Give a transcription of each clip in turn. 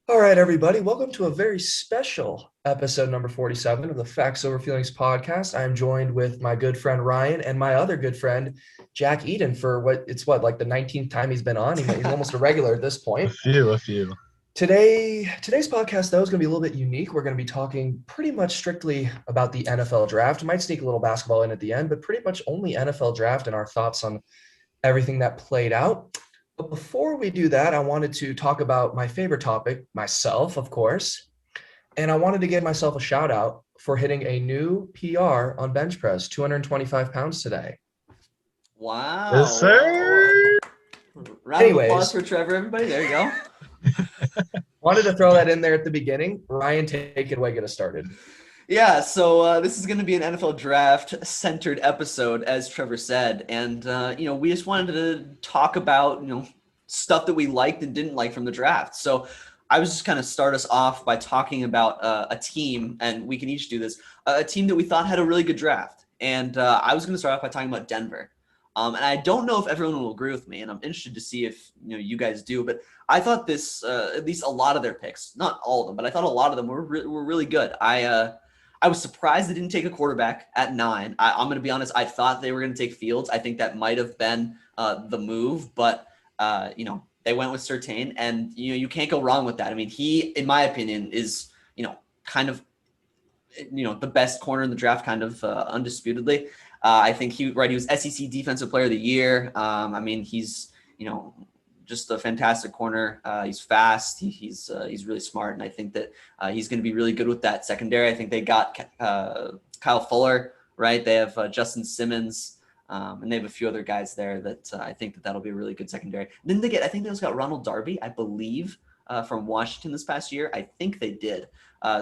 All right, everybody, welcome to a very special episode number 47 of the Facts Over Feelings podcast. I am joined with my good friend Ryan and my other good friend Jack Eden for like the 19th time he's been on. He's almost a regular at this A point. few, a few. Today's podcast though is going to be a little bit unique. We're going to be talking pretty much strictly about the NFL draft. Might sneak a little basketball in at the end, but pretty much only NFL draft and our thoughts on everything that played out. But before we do that, I wanted to talk about my favorite topic, myself, of course. And I wanted to give myself a shout out for hitting a new PR on bench press, 225 pounds today. Yes, Wow. sir. Round of applause Anyways, for Trevor, everybody. There you go. wanted to throw that in there at the beginning. Ryan, take it away, get us started. Yeah, so this is going to be an NFL draft-centered episode, as Trevor said. And, we just wanted to talk about, stuff that we liked and didn't like from the draft. So I was just kind of start us off by talking about a team, and we can each do this, a team that we thought had a really good draft. And I was going to start off by talking about Denver. And I don't know if everyone will agree with me, and I'm interested to see if you guys do. But I thought this, at least a lot of their picks, not all of them, but I thought a lot of them were really good. I was surprised they didn't take a quarterback at 9. I'm going to be honest. I thought they were going to take Fields. I think that might have been the move, but they went with Surtain, and you can't go wrong with that. I mean, he, in my opinion, is kind of the best corner in the draft, kind of undisputedly. I think he was SEC Defensive Player of the Year. I mean, he's just a fantastic corner. He's fast. He's really smart, and I think that he's going to be really good with that secondary. I think they got Kyle Fuller, right? They have Justin Simmons, and they have a few other guys there that I think that'll be a really good secondary. Didn't they get? I think they also got Ronald Darby, I believe, from Washington this past year. I think they did.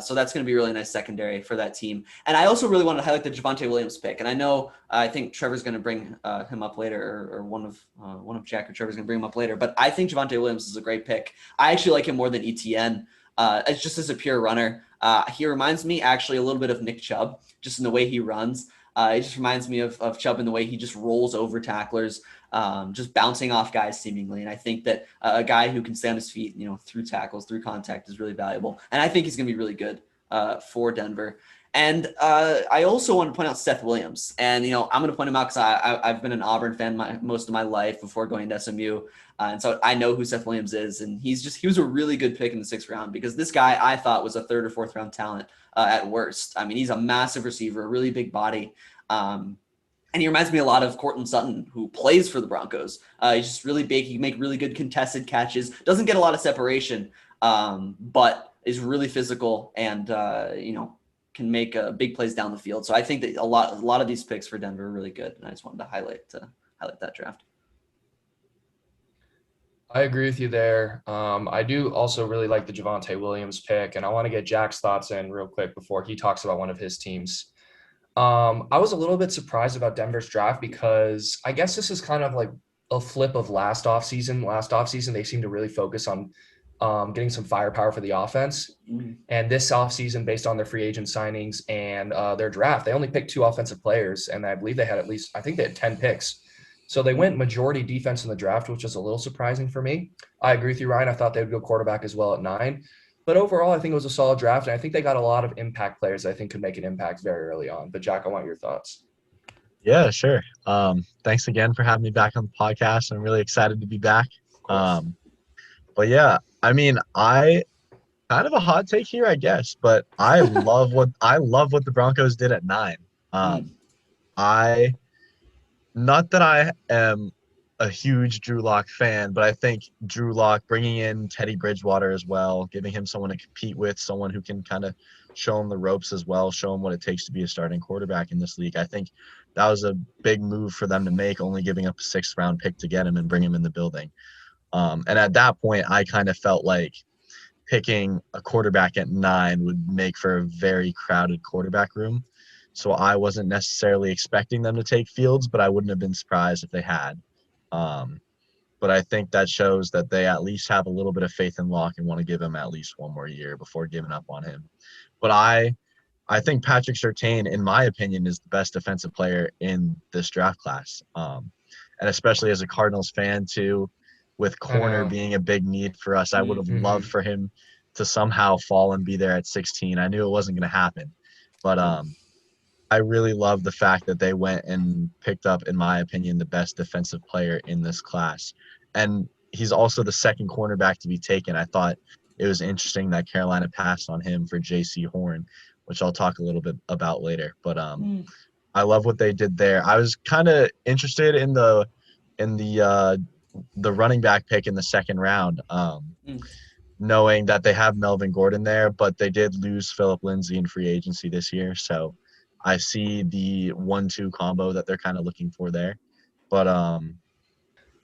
So that's going to be a really nice secondary for that team. And I also really want to highlight the Javonte Williams pick. And I know I think Trevor's going to bring him up later, or one of Jack or Trevor's going to bring him up later. But I think Javonte Williams is a great pick. I actually like him more than Etienne. It's just as a pure runner. He reminds me actually a little bit of Nick Chubb, just in the way he runs. It just reminds me of Chubb in the way he just rolls over tacklers, just bouncing off guys seemingly. And I think that a guy who can stay on his feet, through tackles, through contact is really valuable. And I think he's going to be really good for Denver. And I also want to point out Seth Williams. And, I'm going to point him out because I've been an Auburn fan most of my life before going to SMU. And so I know who Seth Williams is. And he was a really good pick in the 6th round, because this guy I thought was a 3rd or 4th round talent at worst. I mean, he's a massive receiver, a really big body. And he reminds me a lot of Courtland Sutton, who plays for the Broncos. He's just really big. He can make really good contested catches. Doesn't get a lot of separation, but is really physical and, can make big plays down the field. So I think that a lot of these picks for Denver are really good. And I just wanted to highlight that draft. I agree with you there. I do also really like the Javonte Williams pick, and I want to get Jack's thoughts in real quick before he talks about one of his teams. I was a little bit surprised about Denver's draft because I guess this is kind of like a flip of last offseason. Last offseason, they seemed to really focus on getting some firepower for the offense. Mm-hmm. And this offseason, based on their free agent signings and their draft, they only picked 2 offensive players. And I believe they had I think they had 10 picks. So they went majority defense in the draft, which is a little surprising for me. I agree with you, Ryan. I thought they would go quarterback as well at 9. But overall, I think it was a solid draft, and I think they got a lot of impact players that I think could make an impact very early on. But, Jack, I want your thoughts. Yeah, sure. Thanks again for having me back on the podcast. I'm really excited to be back. But yeah, I mean, I kind of a hot take here, I guess, but I love what the Broncos did at 9. Not that I am a huge Drew Lock fan, but I think Drew Lock bringing in Teddy Bridgewater as well, giving him someone to compete with, someone who can kind of show him the ropes as well, show him what it takes to be a starting quarterback in this league. I think that was a big move for them to make, only giving up a 6th round pick to get him and bring him in the building. And at that point, I kind of felt like picking a quarterback at 9 would make for a very crowded quarterback room. So I wasn't necessarily expecting them to take Fields, but I wouldn't have been surprised if they had. But I think that shows that they at least have a little bit of faith in Locke and want to give him at least one more year before giving up on him. But I think Patrick Surtain, in my opinion, is the best defensive player in this draft class. And especially as a Cardinals fan too, with corner being a big need for us, I would have loved for him to somehow fall and be there at 16. I knew it wasn't going to happen, but I really love the fact that they went and picked up, in my opinion, the best defensive player in this class. And he's also the second cornerback to be taken. I thought it was interesting that Carolina passed on him for Jaycee Horn, which I'll talk a little bit about later. But I love what they did there. I was kind of interested in the running back pick in the second round, knowing that they have Melvin Gordon there, but they did lose Phillip Lindsay in free agency this year. So I see the 1-2 combo that they're kind of looking for there. But I'm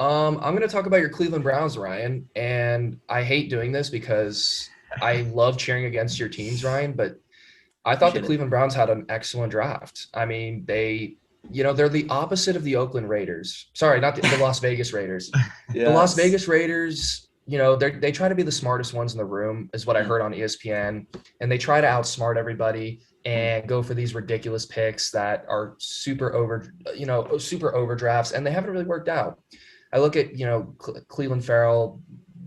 going to talk about your Cleveland Browns, Ryan, and I hate doing this because I love cheering against your teams, Ryan, but I thought the Cleveland Browns had an excellent draft. I mean, they're the opposite of the Oakland Raiders. Sorry, not the Las Vegas Raiders. Yes. The Las Vegas Raiders, they try to be the smartest ones in the room, is what I heard on ESPN, and they try to outsmart everybody and go for these ridiculous picks that are super overdrafts, and they haven't really worked out. I look at, Cleveland Farrell,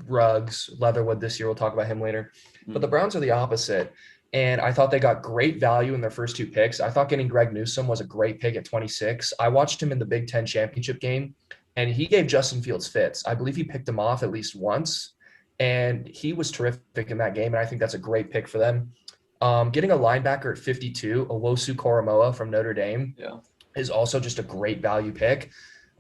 Ruggs, Leatherwood this year. We'll talk about him later. But the Browns are the opposite. And I thought they got great value in their first two picks. I thought getting Greg Newsome was a great pick at 26. I watched him in the Big Ten championship game, and he gave Justin Fields fits. I believe he picked him off at least once, and he was terrific in that game, and I think that's a great pick for them. Getting a linebacker at 52, Owosu Koromoa from Notre Dame, is also just a great value pick.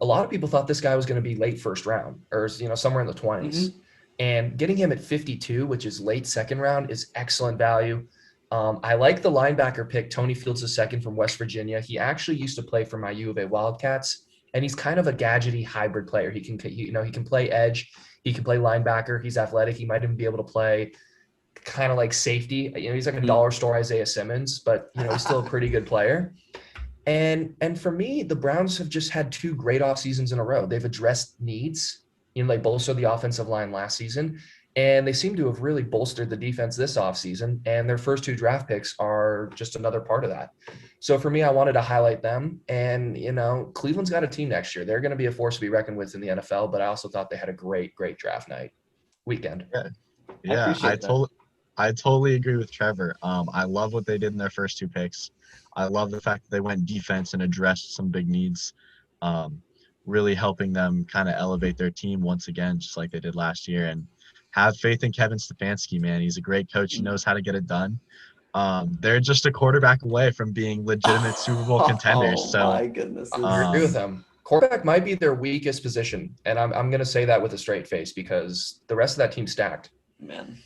A lot of people thought this guy was going to be late first round or, somewhere in the 20s. And getting him at 52, which is late second round, is excellent value. I like the linebacker pick, Tony Fields II from West Virginia. He actually used to play for my U of A Wildcats, and he's kind of a gadgety hybrid player. He can play edge, he can play linebacker. He's athletic. He might even be able to play kind of like safety. He's like a dollar store Isaiah Simmons, but he's still a pretty good player. And for me, the Browns have just had two great off seasons in a row. They've addressed needs. They bolstered the offensive line last season, and they seem to have really bolstered the defense this offseason, and their first two draft picks are just another part of that. So for me, I wanted to highlight them, and, Cleveland's got a team next year. They're going to be a force to be reckoned with in the NFL, but I also thought they had a great, great draft weekend. Yeah, I totally agree with Trevor. I love what they did in their first two picks. I love the fact that they went defense and addressed some big needs, really helping them kind of elevate their team once again, just like they did last year. And have faith in Kevin Stefanski, man. He's a great coach. He knows how to get it done. They're just a quarterback away from being legitimate Super Bowl contenders. So my goodness. I agree with them. Quarterback might be their weakest position, and I'm going to say that with a straight face because the rest of that team's stacked. Man,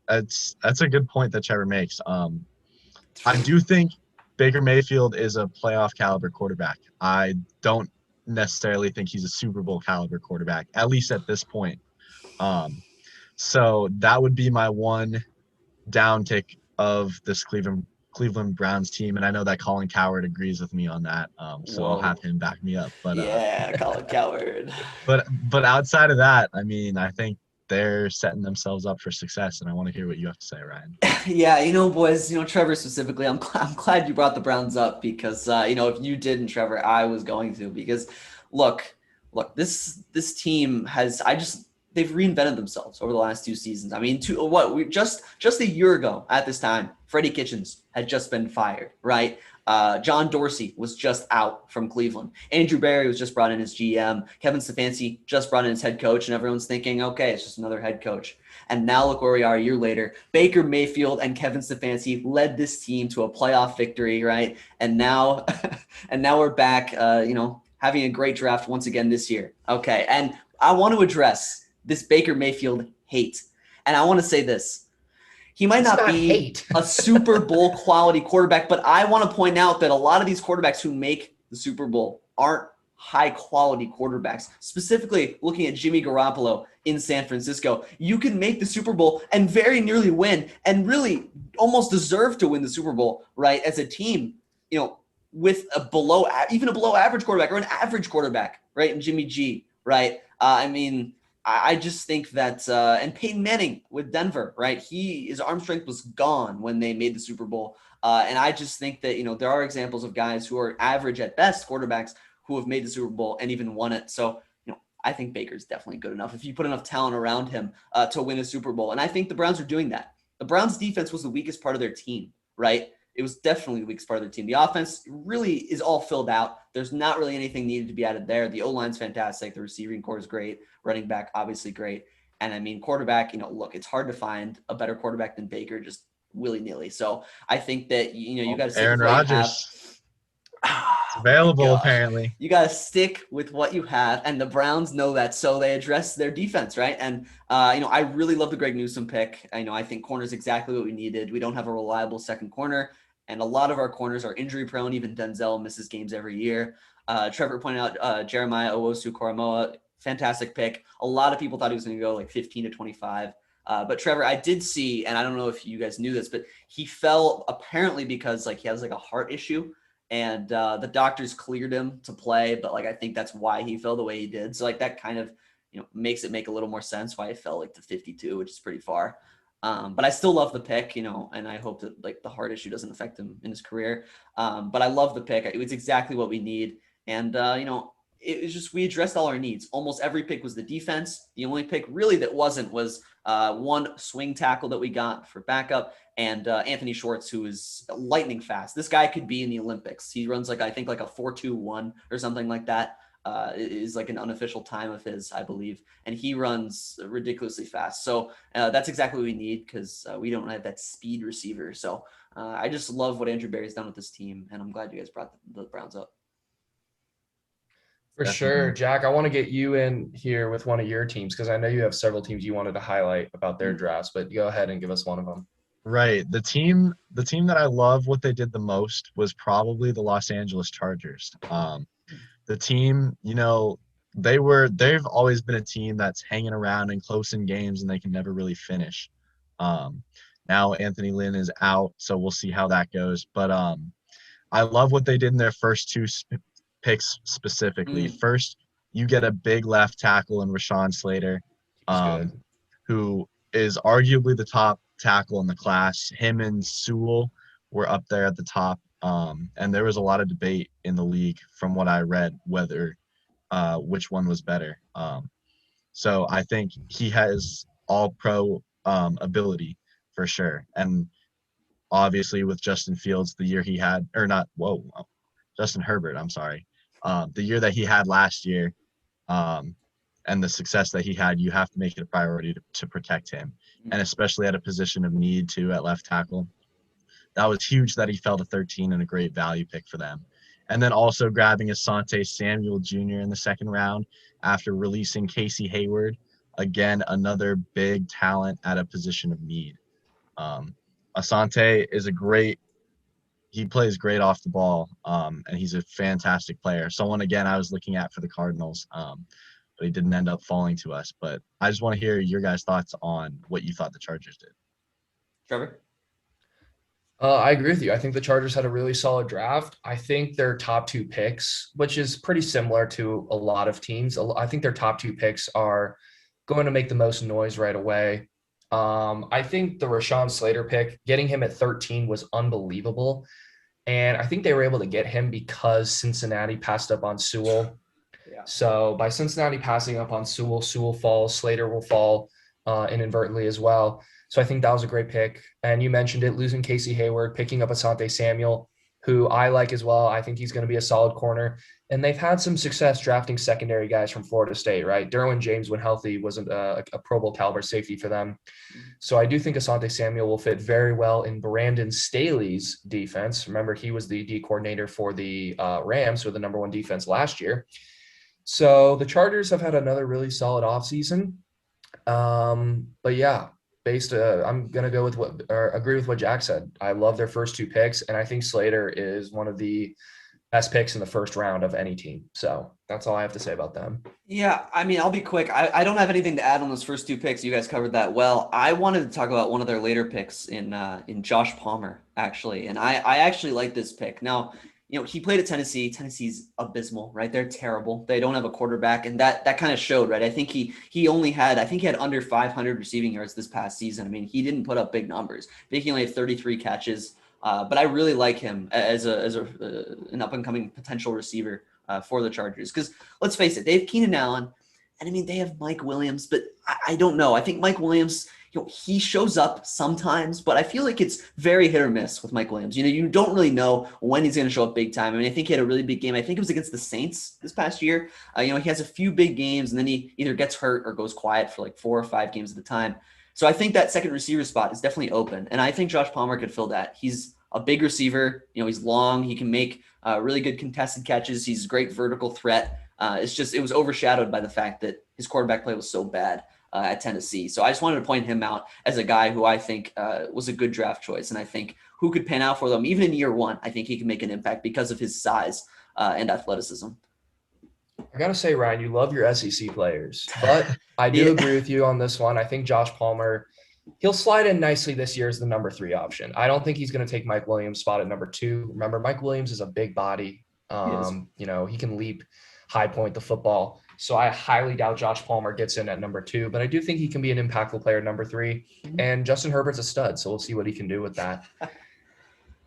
that's a good point that Trevor makes. I do think Baker Mayfield is a playoff caliber quarterback. I don't necessarily think he's a Super Bowl caliber quarterback, at least at this point. So that would be my one downtick of this Cleveland Browns team, and I know that Colin Cowherd agrees with me on that. So I'll have him back me up. But Colin Cowherd. But outside of that, I mean, I think they're setting themselves up for success, and I want to hear what you have to say, Ryan. Yeah, boys, Trevor specifically, I'm glad you brought the Browns up because, if you didn't, Trevor, I was going to because, look, this team they've reinvented themselves over the last two seasons. I mean, just a year ago at this time, Freddie Kitchens had just been fired, right? John Dorsey was just out from Cleveland. Andrew Berry was just brought in as GM. Kevin Stefanski just brought in as head coach, and everyone's thinking, okay, it's just another head coach. And now look where we are a year later. Baker Mayfield and Kevin Stefanski led this team to a playoff victory, right? And now we're back, having a great draft once again this year. Okay, and I want to address this Baker Mayfield hate. And I want to say this. He might not be a Super Bowl quality quarterback, but I want to point out that a lot of these quarterbacks who make the Super Bowl aren't high quality quarterbacks. Specifically, looking at Jimmy Garoppolo in San Francisco, you can make the Super Bowl and very nearly win and really almost deserve to win the Super Bowl, right? As a team, with a below average quarterback or an average quarterback, right? And Jimmy G, right? I just think that, and Peyton Manning with Denver, right? His arm strength was gone when they made the Super Bowl. And I just think that, there are examples of guys who are average at best quarterbacks who have made the Super Bowl and even won it. So, I think Baker's definitely good enough if you put enough talent around him to win a Super Bowl. And I think the Browns are doing that. The Browns defense was the weakest part of their team, right? It was definitely the weakest part of their team. The offense really is all filled out. There's not really anything needed to be added there. The O-line's fantastic. The receiving core is great. Running back, obviously great. And I mean, quarterback, look, it's hard to find a better quarterback than Baker just willy-nilly. So I think that, you got to stick Aaron with what you have. Rodgers. It's available, apparently. You got to stick with what you have, and the Browns know that, so they address their defense, right? And, I really love the Greg Newsome pick. I think corner is exactly what we needed. We don't have a reliable second corner, and a lot of our corners are injury-prone. Even Denzel misses games every year. Trevor pointed out Jeremiah Owusu-Koramoah, fantastic pick. A lot of people thought he was going to go like 15 to 25. But Trevor, I did see, and I don't know if you guys knew this, but he fell apparently because he has a heart issue. And the doctors cleared him to play, but I think that's why he fell the way he did. So that kind of makes it make a little more sense why he fell to 52, which is pretty far. But I still love the pick, and I hope that the heart issue doesn't affect him in his career. But I love the pick. It was exactly what we need, and it was just we addressed all our needs. Almost every pick was the defense. The only pick really that wasn't was one swing tackle that we got for backup, and Anthony Schwartz, who is lightning fast. This guy could be in the Olympics. He runs I think a 4.21 or something like that. Is an unofficial time of his, I believe, and he runs ridiculously fast. So that's exactly what we need because we don't have that speed receiver. So I just love what Andrew Berry's done with this team, and I'm glad you guys brought the Browns up. For Definitely. sure. Jack, I want to get you in here with one of your teams because I know you have several teams you wanted to highlight about their drafts, but go ahead and give us one of them. Right. The team that I love what they did the most was probably the Los Angeles Chargers. The team, they've always been a team that's hanging around and close in games and they can never really finish. Now Anthony Lynn is out, so we'll see how that goes. But I love what they did in their first two picks specifically. First, you get a big left tackle in Rashawn Slater, who is arguably the top tackle in the class. Him and Sewell were up there at the top. And there was a lot of debate in the league from what I read whether which one was better. So I think he has all pro ability for sure. And obviously with Justin Fields, the year he had, or not, Justin Herbert, I'm sorry. The year that he had last year and the success that he had, you have to make it a priority to protect him. And especially at a position of need too at left tackle. That was huge that he fell to 13 and a great value pick for them. And then also grabbing Asante Samuel Jr. in the second round after releasing Casey Hayward. Again, another big talent at a position of need. Asante is he plays great off the ball, and he's a fantastic player. Someone, again, I was looking at for the Cardinals, but he didn't end up falling to us. But I just want to hear your guys' thoughts on what you thought the Chargers did. Trevor? I agree with you. I think the Chargers had a really solid draft. I think their top two picks, which is pretty similar to a lot of teams, I think their top two picks are going to make the most noise right away. I think the Rashawn Slater pick, getting him at 13 was unbelievable. And I think they were able to get him because Cincinnati passed up on Sewell. Yeah. So by Cincinnati passing up on Sewell falls, Slater will fall inadvertently as well. So I think that was a great pick. And you mentioned it, losing Casey Hayward, picking up Asante Samuel, who I like as well. I think he's going to be a solid corner. And they've had some success drafting secondary guys from Florida State, right? Derwin James, when healthy, was a Pro Bowl caliber safety for them. So I do think Asante Samuel will fit very well in Brandon Staley's defense. Remember, he was the D coordinator for the Rams, with the number one defense last year. So the Chargers have had another really solid offseason. But yeah, I'm going to go with agree with what Jack said. I love their first two picks, and I think Slater is one of the best picks in the first round of any team. So that's all I have to say about them. Yeah, I mean, I'll be quick. I don't have anything to add on those first two picks. You guys covered that well. I wanted to talk about one of their later picks in Josh Palmer, actually. And I actually like this pick. Now, he played at Tennessee. Tennessee's abysmal, right? They're terrible. They don't have a quarterback, and that kind of showed, right? I think he had under 500 receiving yards this past season. I mean, he didn't put up big numbers. I think he only had 33 catches. But I really like him as an up and coming potential receiver for the Chargers. Because let's face it, they have Keenan Allen, And I mean, they have Mike Williams, but I don't know. I think Mike Williams, he shows up sometimes, but I feel like it's very hit or miss with Mike Williams. You don't really know when he's going to show up big time. I mean, I think he had a really big game. I think it was against the Saints this past year. He has a few big games, and then he either gets hurt or goes quiet for like 4 or 5 games at a time. So I think that second receiver spot is definitely open, and I think Josh Palmer could fill that. He's a big receiver. He's long. He can make really good contested catches. He's a great vertical threat. It was overshadowed by the fact that his quarterback play was so bad at Tennessee. So I just wanted to point him out as a guy who I think was a good draft choice. And I think who could pan out for them, even in year 1, I think he can make an impact because of his size and athleticism. I got to say, Ryan, you love your SEC players, but I do agree with you on this one. I think Josh Palmer, he'll slide in nicely this year as the number 3 option. I don't think he's going to take Mike Williams' spot at number 2. Remember, Mike Williams is a big body. He can leap, high point the football. So I highly doubt Josh Palmer gets in at number 2, but I do think he can be an impactful player at number 3. And Justin Herbert's a stud, so we'll see what he can do with that.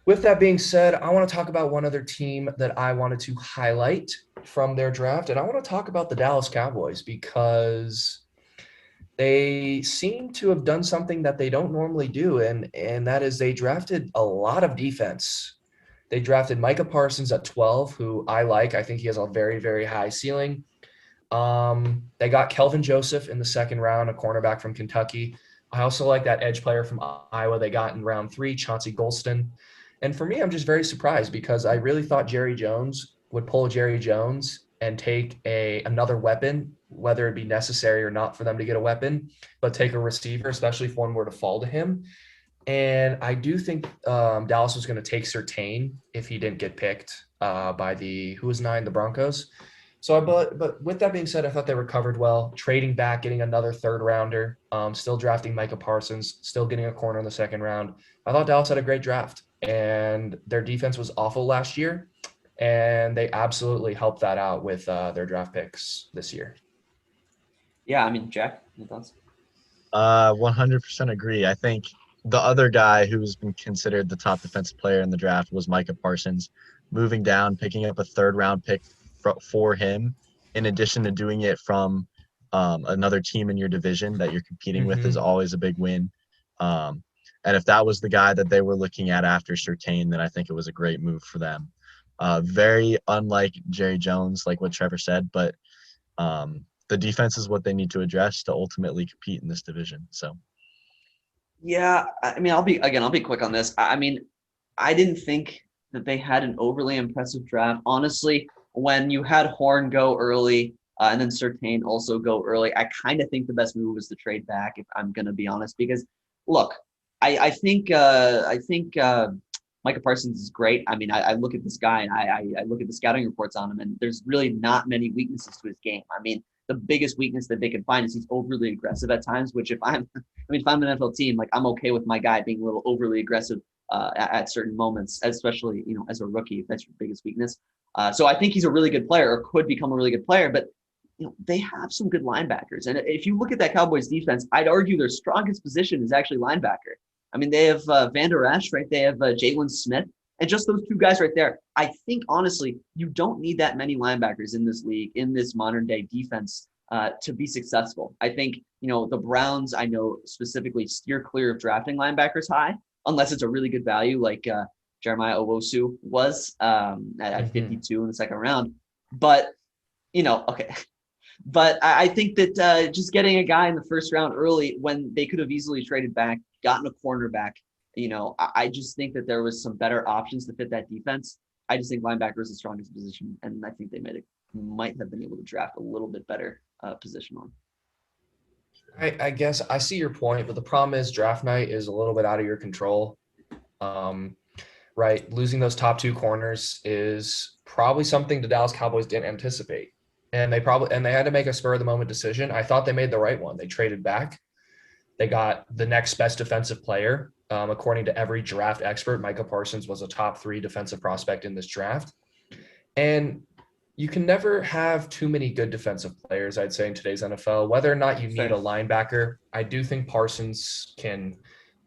With that being said, I want to talk about one other team that I wanted to highlight from their draft, and I want to talk about the Dallas Cowboys because they seem to have done something that they don't normally do, and that is they drafted a lot of defense. They drafted Micah Parsons at 12, who I like. I think he has a very, very high ceiling. They got Kelvin Joseph in the 2nd round, a cornerback from Kentucky. I also like that edge player from Iowa they got in round 3, Chauncey Golston. And for me, I'm just very surprised because I really thought Jerry Jones would pull Jerry Jones and take another weapon, whether it be necessary or not for them to get a weapon, but take a receiver, especially if one were to fall to him. And I do think Dallas was going to take Surtain if he didn't get picked by who was 9, the Broncos. So, but with that being said, I thought they recovered well, trading back, getting another 3rd rounder, still drafting Micah Parsons, still getting a corner in the 2nd round. I thought Dallas had a great draft, and their defense was awful last year, and they absolutely helped that out with their draft picks this year. Yeah, I mean, Jack, your thoughts? 100% agree. I think the other guy who's been considered the top defensive player in the draft was Micah Parsons. Moving down, picking up a 3rd round pick for him, in addition to doing it from another team in your division that you're competing with, is always a big win. And if that was the guy that they were looking at after Surtain, then I think it was a great move for them. Very unlike Jerry Jones, like what Trevor said, but the defense is what they need to address to ultimately compete in this division. So. Yeah, I mean, I'll be quick on this. I mean, I didn't think that they had an overly impressive draft. Honestly, when you had Horn go early and then Surtain also go early, I kind of think the best move was to trade back, if I'm going to be honest, because look, I think Micah Parsons is great. I mean, I look at this guy and I look at the scouting reports on him, and there's really not many weaknesses to his game. I mean, the biggest weakness that they could find is he's overly aggressive at times, which if I'm an NFL team, like I'm okay with my guy being a little overly aggressive at certain moments, especially, as a rookie, if that's your biggest weakness. So I think he's a really good player, or could become a really good player, but they have some good linebackers. And if you look at that Cowboys defense, I'd argue their strongest position is actually linebacker. I mean, they have Van Der Esch, right? They have Jalen Smith. And just those 2 guys right there, I think, honestly, you don't need that many linebackers in this league, in this modern-day defense, to be successful. I think, the Browns, I know specifically, steer clear of drafting linebackers high, unless it's a really good value like Jeremiah Owusu was at 52 in the 2nd round. But, okay. But I think that just getting a guy in the 1st round early when they could have easily traded back, gotten a cornerback, I just think that there was some better options to fit that defense. I just think linebacker is the strongest position, and I think they might have been able to draft a little bit better position on. I guess I see your point, but the problem is draft night is a little bit out of your control. Right? Losing those top 2 corners is probably something the Dallas Cowboys didn't anticipate. And they had to make a spur of the moment decision. I thought they made the right one. They traded back. They got the next best defensive player. According to every draft expert, Micah Parsons was a top 3 defensive prospect in this draft. And you can never have too many good defensive players, I'd say, in today's NFL. Whether or not you need a linebacker, I do think Parsons can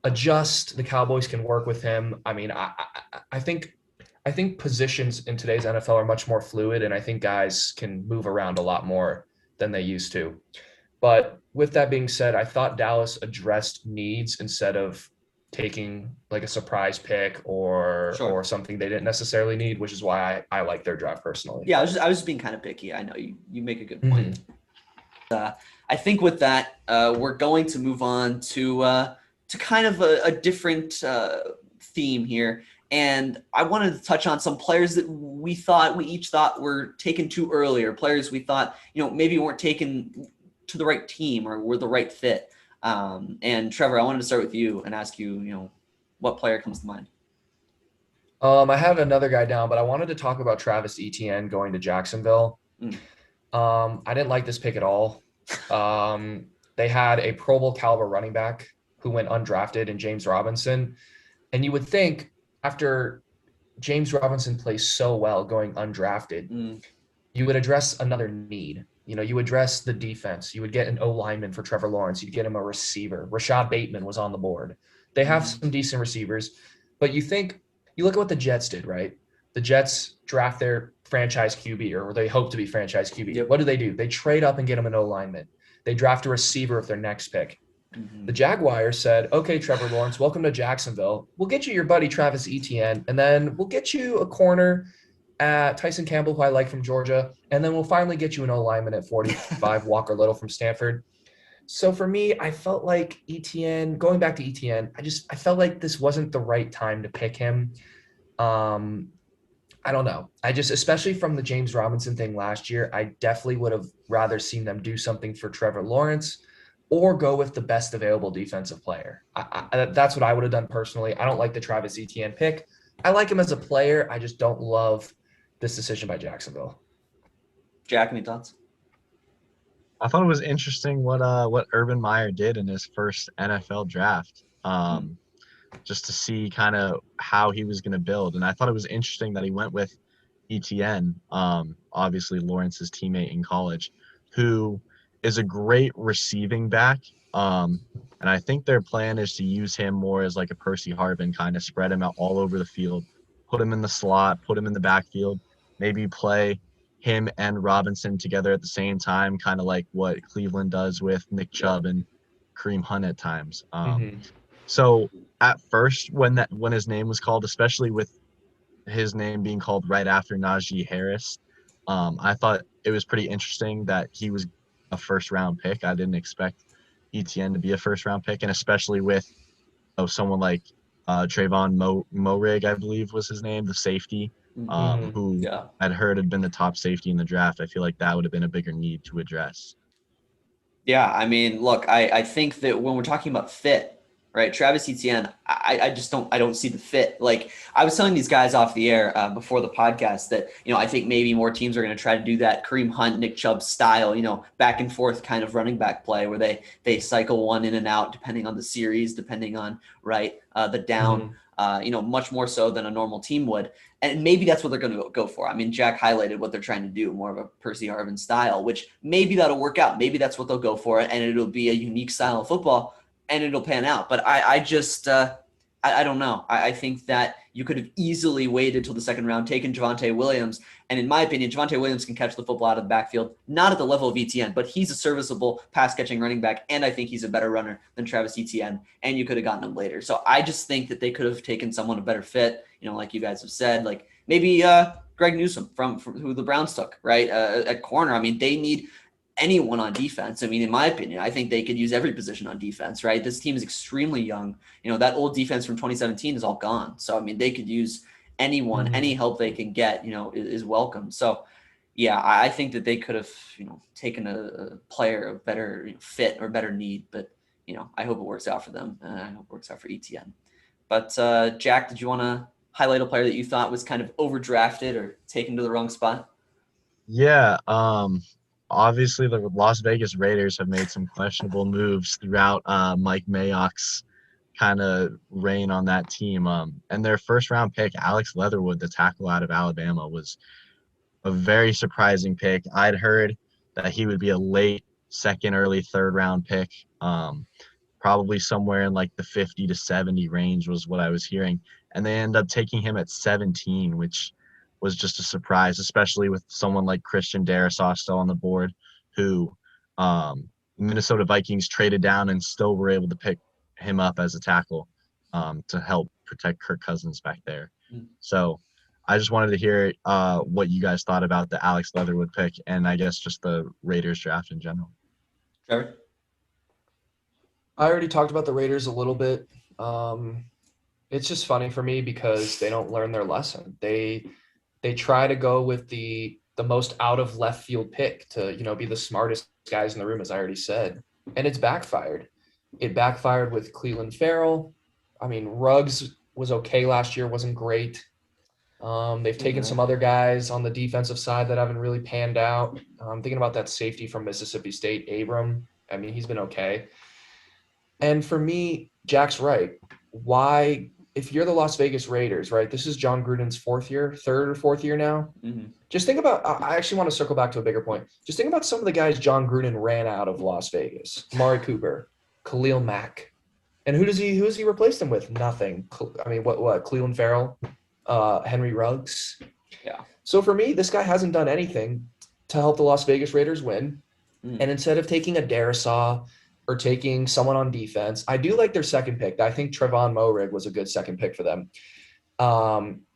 adjust. The Cowboys can work with him. I mean, I think positions in today's NFL are much more fluid, and I think guys can move around a lot more than they used to. But with that being said, I thought Dallas addressed needs instead of taking like a surprise pick or something they didn't necessarily need, which is why I like their draft personally. Yeah, I was just being kind of picky. I know you make a good point. Mm-hmm. I think with that, we're going to move on to kind of a different theme here. And I wanted to touch on some players that we each thought were taken too early, or players we thought, maybe weren't taken to the right team or were the right fit. And Trevor, I wanted to start with you and ask you, what player comes to mind? I had another guy down, but I wanted to talk about Travis Etienne going to Jacksonville. I didn't like this pick at all. They had a Pro Bowl caliber running back who went undrafted in James Robinson. And you would think after James Robinson plays so well going undrafted, you would address another need. You address the defense. You would get an O-lineman for Trevor Lawrence. You'd get him a receiver. Rashad Bateman was on the board. They have some decent receivers, but you look at what the Jets did, right? The Jets draft their franchise QB, or they hope to be franchise QB. Yep. What do? They trade up and get him an O-lineman. They draft a receiver with their next pick. The Jaguars said, okay, Trevor Lawrence, welcome to Jacksonville. We'll get you your buddy Travis Etienne, and then we'll get you a corner at Tyson Campbell, who I like from Georgia, and then we'll finally get you an O-lineman at 45, Walker Little from Stanford. So for me, I felt like Etienne, going back to Etienne, I felt like this wasn't the right time to pick him. I don't know. Especially from the James Robinson thing last year, I definitely would have rather seen them do something for Trevor Lawrence or go with the best available defensive player. That's what I would have done personally. I don't like the Travis Etienne pick. I like him as a player. I just don't love this decision by Jacksonville. Jack, any thoughts? I thought it was interesting what Urban Meyer did in his first NFL draft, just to see kind of how he was going to build. And I thought it was interesting that he went with Etienne, obviously Lawrence's teammate in college, who is a great receiving back. And I think their plan is to use him more as like a Percy Harvin, kind of spread him out all over the field, put him in the slot, put him in the backfield, maybe play him and Robinson together at the same time, kind of like what Cleveland does with Nick Chubb and Kareem Hunt at times. So at first, when his name was called, especially with his name being called right after Najee Harris, I thought it was pretty interesting that he was a first-round pick. I didn't expect Etienne to be a first-round pick, and especially with someone like Trayvon Moehrig, I believe was his name, the safety, who I'd heard had been the top safety in the draft. I feel like that would have been a bigger need to address. Yeah, I mean, look, I think that when we're talking about fit, right, Travis Etienne, I don't see the fit. Like I was telling these guys off the air before the podcast that, I think maybe more teams are going to try to do that Kareem Hunt, Nick Chubb style, back and forth kind of running back play where they cycle one in and out depending on the series, depending on, the down, much more so than a normal team would. And maybe that's what they're going to go for. I mean, Jack highlighted what they're trying to do, more of a Percy Harvin style, which maybe that'll work out. Maybe that's what they'll go for, and it'll be a unique style of football, and it'll pan out. But I don't know. I think that you could have easily waited till the second round, taken Javonte Williams. And in my opinion, Javonte Williams can catch the football out of the backfield, not at the level of Etienne, but he's a serviceable pass-catching running back, and I think he's a better runner than Travis Etienne, and you could have gotten him later. So I just think that they could have taken someone a better fit, like you guys have said, like maybe Greg Newsome from who the Browns took, right, at corner. I mean, they need anyone on defense. I mean, in my opinion, I think they could use every position on defense, right? This team is extremely young. That old defense from 2017 is all gone. So, I mean, they could use anyone, any help they can get, is welcome. So, yeah, I think that they could have, taken a player of better fit or better need. But, I hope it works out for them. And I hope it works out for Etienne. But, Jack, did you want to highlight a player that you thought was kind of overdrafted or taken to the wrong spot? Yeah, obviously, the Las Vegas Raiders have made some questionable moves throughout Mike Mayock's kind of reign on that team. And their first-round pick, Alex Leatherwood, the tackle out of Alabama, was a very surprising pick. I'd heard that he would be a late second, early third-round pick, probably somewhere in like the 50 to 70 range was what I was hearing. And they ended up taking him at 17, which was just a surprise, especially with someone like Christian Darrisaw still on the board, who Minnesota Vikings traded down and still were able to pick him up as a tackle to help protect Kirk Cousins back there. So I just wanted to hear what you guys thought about the Alex Leatherwood pick and I guess just the Raiders draft in general. Trevor? I already talked about the Raiders a little bit. It's just funny for me because they don't learn their lesson. They try to go with the most out of left field pick to, be the smartest guys in the room, as I already said. And it's backfired. It backfired with Cleveland Farrell. I mean, Ruggs was okay last year, wasn't great. They've taken some other guys on the defensive side that haven't really panned out. I'm thinking about that safety from Mississippi State, Abram. I mean, he's been okay. And for me, Jack's right. Why, if you're the Las Vegas Raiders, right? This is John Gruden's third or fourth year now. Mm-hmm. Just think about, I actually want to circle back to a bigger point. Just think about some of the guys John Gruden ran out of Las Vegas. Amari Cooper, Khalil Mack. And who has he replaced him with? Nothing. I mean, what Cleveland Farrell, Henry Ruggs. Yeah. So for me, this guy hasn't done anything to help the Las Vegas Raiders win. And instead of taking a Darisaw or taking someone on defense, I do like their second pick. I think Trevon Moehrig was a good second pick for them.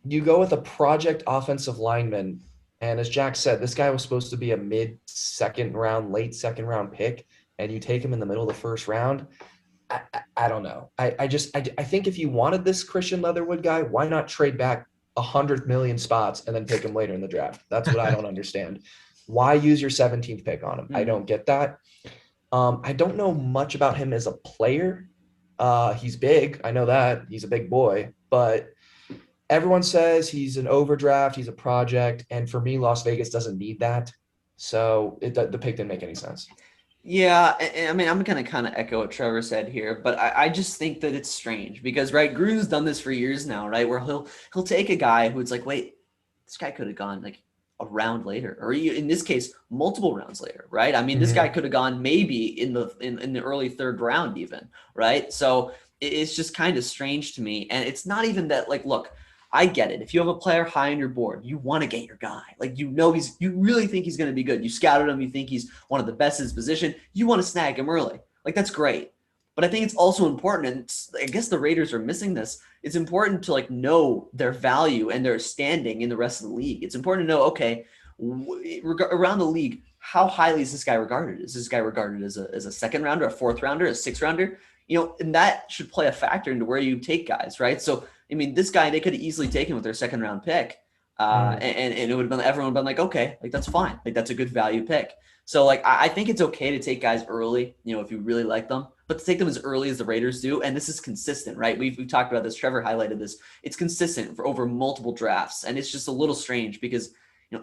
You go with a project offensive lineman. And as Jack said, this guy was supposed to be a mid-second round, late second round pick, and you take him in the middle of the first round. I don't know. I think if you wanted this Christian Leatherwood guy, why not trade back 100 million spots and then pick him later in the draft? That's what I don't understand. Why use your 17th pick on him? I don't get that. I don't know much about him as a player. He's big. I know that. He's a big boy. But everyone says he's an overdraft. He's a project. And for me, Las Vegas doesn't need that. So the pick didn't make any sense. Yeah, I mean, I'm going to kind of echo what Trevor said here, but I just think that it's strange because, right, Gruden's done this for years now, right, where he'll take a guy who it's like, wait, this guy could have gone like a round later, or in this case, multiple rounds later, right? I mean, this guy could have gone maybe in the early third round even, right? So it's just kind of strange to me, and it's not even that, like, look, I get it. If you have a player high on your board, you want to get your guy. Like, you really think he's going to be good. You scouted him. You think he's one of the best in his position. You want to snag him early. Like, that's great. But I think it's also important, and I guess the Raiders are missing this. It's important to, like, know their value and their standing in the rest of the league. It's important to know, okay, around the league, how highly is this guy regarded? Is this guy regarded as a second rounder, a fourth rounder, a sixth rounder? And that should play a factor into where you take guys, right? So, I mean, this guy, they could have easily taken with their second round pick. And it would have been, everyone would have been like, okay, like, that's fine. Like, that's a good value pick. So, like, I think it's okay to take guys early, if you really like them, but to take them as early as the Raiders do. And this is consistent, right? We've talked about this. Trevor highlighted this. It's consistent for over multiple drafts. And it's just a little strange because,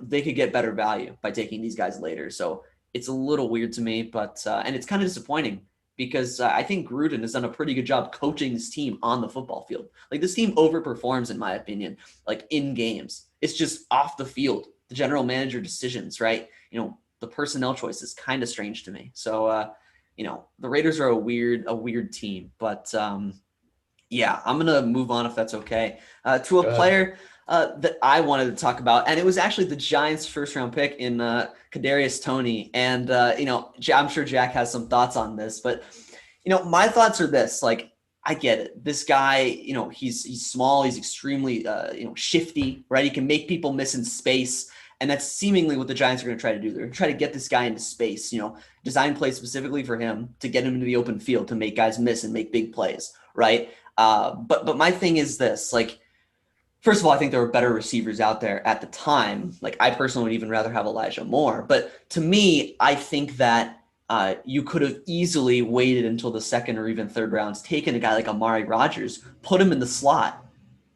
they could get better value by taking these guys later. So it's a little weird to me, but, and it's kind of disappointing because I think Gruden has done a pretty good job coaching this team on the football field. Like, this team overperforms, in my opinion, like, in games. It's just off the field, the general manager decisions, right? The personnel choice is kind of strange to me. So, the Raiders are a weird team, but yeah, I'm going to move on if that's okay. To a player that I wanted to talk about, and it was actually the Giants' first-round pick in Kadarius Toney. And, I'm sure Jack has some thoughts on this, but, my thoughts are this. Like, I get it. This guy, he's small. He's extremely, shifty, right? He can make people miss in space. And that's seemingly what the Giants are going to try to do. They're going to try to get this guy into space, design plays specifically for him to get him into the open field, to make guys miss and make big plays, right? But my thing is this, like, first of all, I think there were better receivers out there at the time. Like, I personally would even rather have Elijah Moore. But to me, I think that you could have easily waited until the second or even third rounds, taken a guy like Amari Rodgers, put him in the slot.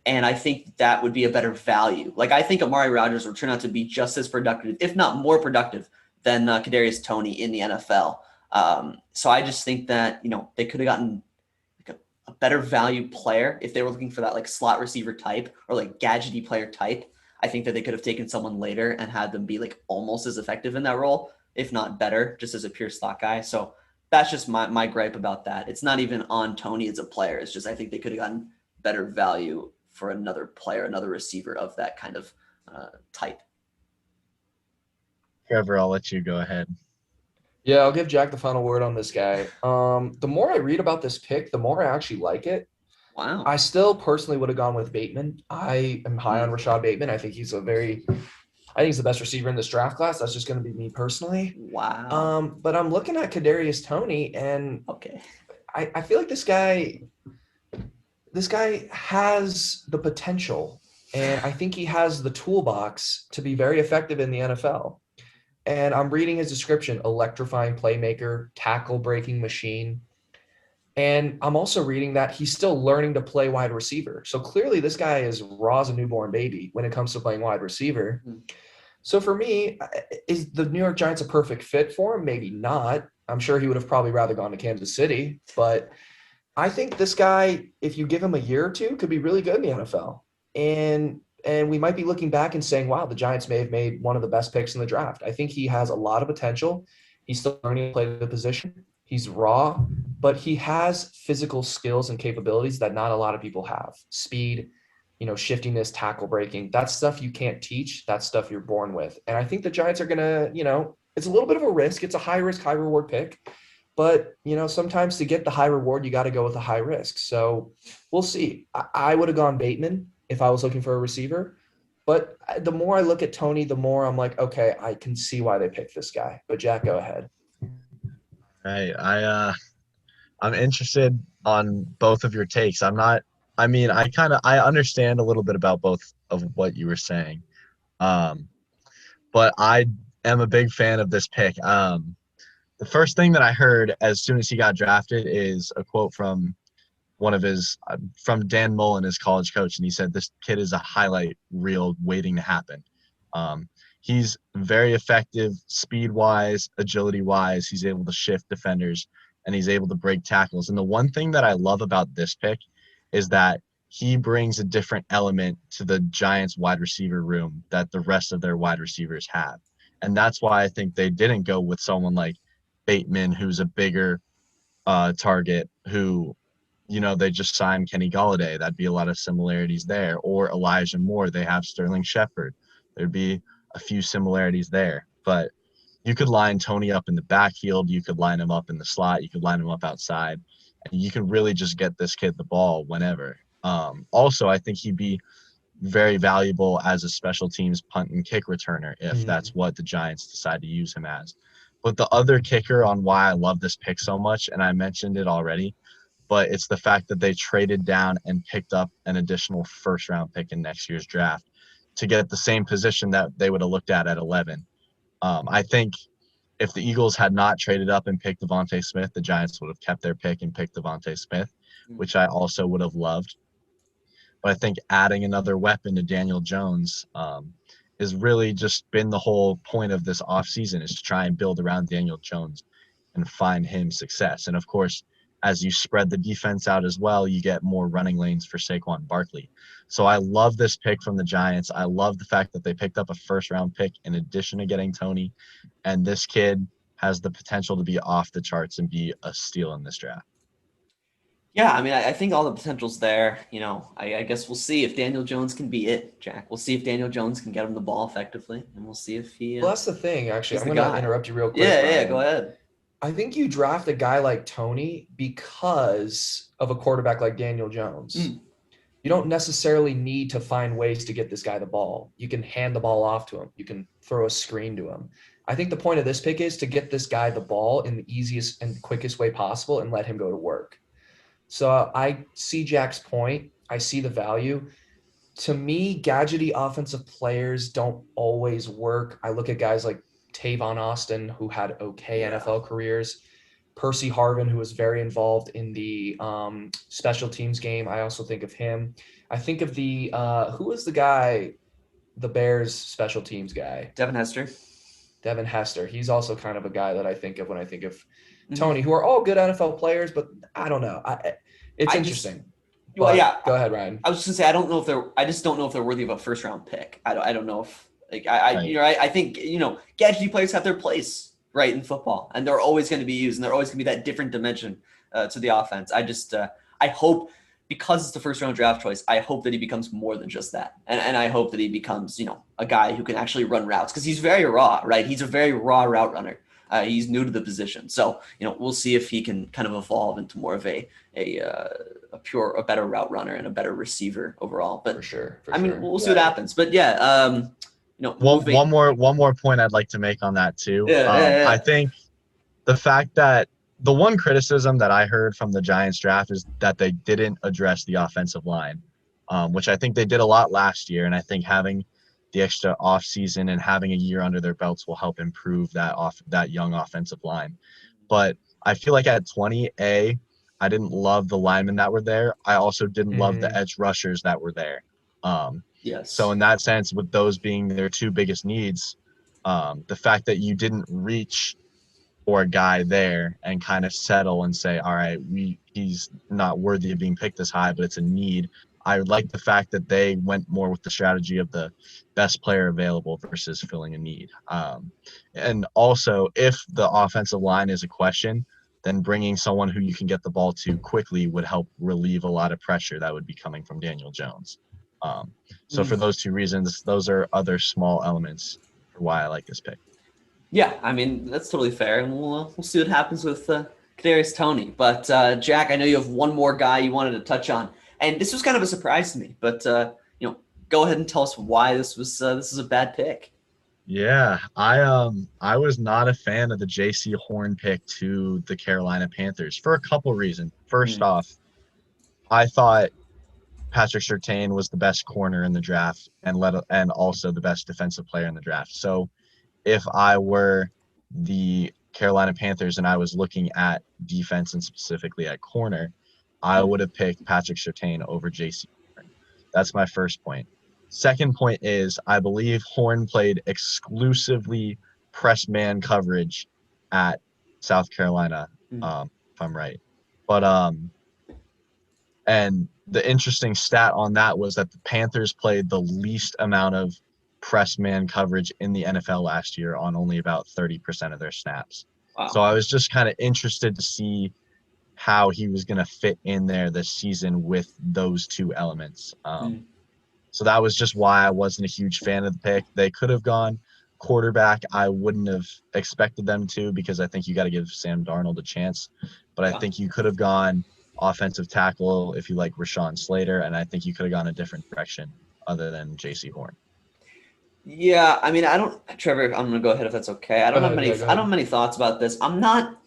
And I think that would be a better value. Like, I think Amari Rodgers will turn out to be just as productive, if not more productive, than Kadarius Toney in the NFL. So I just think that, they could have gotten like a better value player if they were looking for that, like, slot receiver type or like gadgety player type. I think that they could have taken someone later and had them be like almost as effective in that role, if not better, just as a pure slot guy. So that's just my gripe about that. It's not even on Toney as a player. It's just I think they could have gotten better value for another player, another receiver of that kind of type. Trevor, I'll let you go ahead. Yeah, I'll give Jack the final word on this guy. The more I read about this pick, the more I actually like it. Wow. I still personally would have gone with Bateman. I am high on Mm. Rashad Bateman. I think he's the best receiver in this draft class. That's just going to be me personally. Wow. But I'm looking at Kadarius Toney, and Okay. I feel like this guy has the potential, and I think he has the toolbox to be very effective in the NFL. And I'm reading his description: electrifying playmaker, tackle breaking machine. And I'm also reading that he's still learning to play wide receiver. So clearly, this guy is raw as a newborn baby when it comes to playing wide receiver. Mhm. So for me, is the New York Giants a perfect fit for him? Maybe not. I'm sure he would have probably rather gone to Kansas City. But I think this guy, if you give him a year or two, could be really good in the NFL. And we might be looking back and saying, wow, the Giants may have made one of the best picks in the draft. I think he has a lot of potential. He's still learning to play the position. He's raw, but he has physical skills and capabilities that not a lot of people have. Speed, shiftiness, tackle breaking. That's stuff you can't teach. That's stuff you're born with. And I think the Giants are going to, it's a little bit of a risk. It's a high risk, high reward pick. But, sometimes to get the high reward, you got to go with the high risk. So we'll see. I would have gone Bateman if I was looking for a receiver. But the more I look at Toney, the more I'm like, okay, I can see why they picked this guy. But Jack, go ahead. Right. I'm interested on both of your takes. I understand a little bit about both of what you were saying. Um, but I am a big fan of this pick. The first thing that I heard as soon as he got drafted is a quote from from Dan Mullen, his college coach, and he said this kid is a highlight reel waiting to happen. Um, he's very effective speed wise, agility wise. He's able to shift defenders and he's able to break tackles. And the one thing that I love about this pick is that he brings a different element to the Giants wide receiver room that the rest of their wide receivers have. And that's why I think they didn't go with someone like Bateman, who's a bigger target, who, they just signed Kenny Galladay. That'd be a lot of similarities there. Or Elijah Moore. They have Sterling Shepard. There'd be a few similarities there. But you could line Toney up in the backfield. You could line him up in the slot. You could line him up outside. And you can really just get this kid the ball whenever. Also, I think he'd be very valuable as a special teams punt and kick returner if that's what the Giants decide to use him as. But the other kicker on why I love this pick so much, and I mentioned it already, but it's the fact that they traded down and picked up an additional first-round pick in next year's draft to get the same position that they would have looked at 11. I think if the Eagles had not traded up and picked Devontae Smith, the Giants would have kept their pick and picked Devontae Smith, which I also would have loved. But I think adding another weapon to Daniel Jones has really just been the whole point of this offseason, is to try and build around Daniel Jones and find him success. And of course, as you spread the defense out as well, you get more running lanes for Saquon Barkley. So I love this pick from the Giants. I love the fact that they picked up a first-round pick in addition to getting Toney. And this kid has the potential to be off the charts and be a steal in this draft. Yeah, I mean, I think all the potential's there. I guess we'll see if Daniel Jones can be it, Jack. We'll see if Daniel Jones can get him the ball effectively, and we'll see if he Well, that's the thing, actually. is I'm the going to guy. interrupt you real quick, Yeah, Ryan. go ahead. I think you draft a guy like Toney because of a quarterback like Daniel Jones. You don't necessarily need to find ways to get this guy the ball. You can hand the ball off to him. You can throw a screen to him. I think the point of this pick is to get this guy the ball in the easiest and quickest way possible and let him go to work. So I see Jack's point. I see the value. To me, gadgety offensive players don't always work. I look at guys like Tavon Austin, who had okay NFL careers. Percy Harvin, who was very involved in the special teams game. I also think of him. I think of the who was the guy, the Bears special teams guy? Devin Hester. Devin Hester. He's also kind of a guy that I think of when I think of Toney, who are all good NFL players, but I don't know. It's interesting. Go ahead, Ryan. I was just gonna say I just don't know if they're worthy of a first round pick. I don't know if I think gadgety players have their place right in football, and they're always going to be used, and they're always going to be that different dimension to the offense. I hope, because it's the first round draft choice, I hope that he becomes more than just that, and I hope that he becomes a guy who can actually run routes, because he's very raw, right? He's a very raw route runner. He's new to the position. So, we'll see if he can kind of evolve into more of a better route runner and a better receiver overall. But For sure. we'll see what happens. But yeah, one more point I'd like to make on that too. Yeah. I think the fact that the one criticism that I heard from the Giants draft is that they didn't address the offensive line, which I think they did a lot last year. And I think having the extra offseason and having a year under their belts will help improve that young offensive line. But I feel like at 20A, I didn't love the linemen that were there. I also didn't love the edge rushers that were there. Yes. So in that sense, with those being their two biggest needs, the fact that you didn't reach for a guy there and kind of settle and say, all right, he's not worthy of being picked this high, but it's a need. I like the fact that they went more with the strategy of the best player available versus filling a need. And also, if the offensive line is a question, then bringing someone who you can get the ball to quickly would help relieve a lot of pressure that would be coming from Daniel Jones. So for those two reasons, those are other small elements for why I like this pick. Yeah, that's totally fair, and we'll see what happens with Kadarius Toney. But Jack, I know you have one more guy you wanted to touch on, and this was kind of a surprise to me. But go ahead and tell us why this is a bad pick. Yeah, I was not a fan of the Jaycee Horn pick to the Carolina Panthers for a couple reasons. First off, I thought Patrick Surtain was the best corner in the draft and also the best defensive player in the draft. So if I were the Carolina Panthers and I was looking at defense and specifically at corner, I would have picked Patrick Surtain over Jaycee Horn. That's my first point. Second point is I believe Horn played exclusively press man coverage at South Carolina, if I'm right. But and the interesting stat on that was that the Panthers played the least amount of press man coverage in the NFL last year on only about 30% of their snaps. Wow. So I was just kind of interested to see how he was going to fit in there this season with those two elements. So that was just why I wasn't a huge fan of the pick. They could have gone quarterback. I wouldn't have expected them to because I think you got to give Sam Darnold a chance. But I think you could have gone offensive tackle if you like Rashawn Slater, and I think you could have gone a different direction other than Jaycee Horn. Yeah, Trevor, I'm gonna go ahead if that's okay. I don't have many thoughts about this. I'm not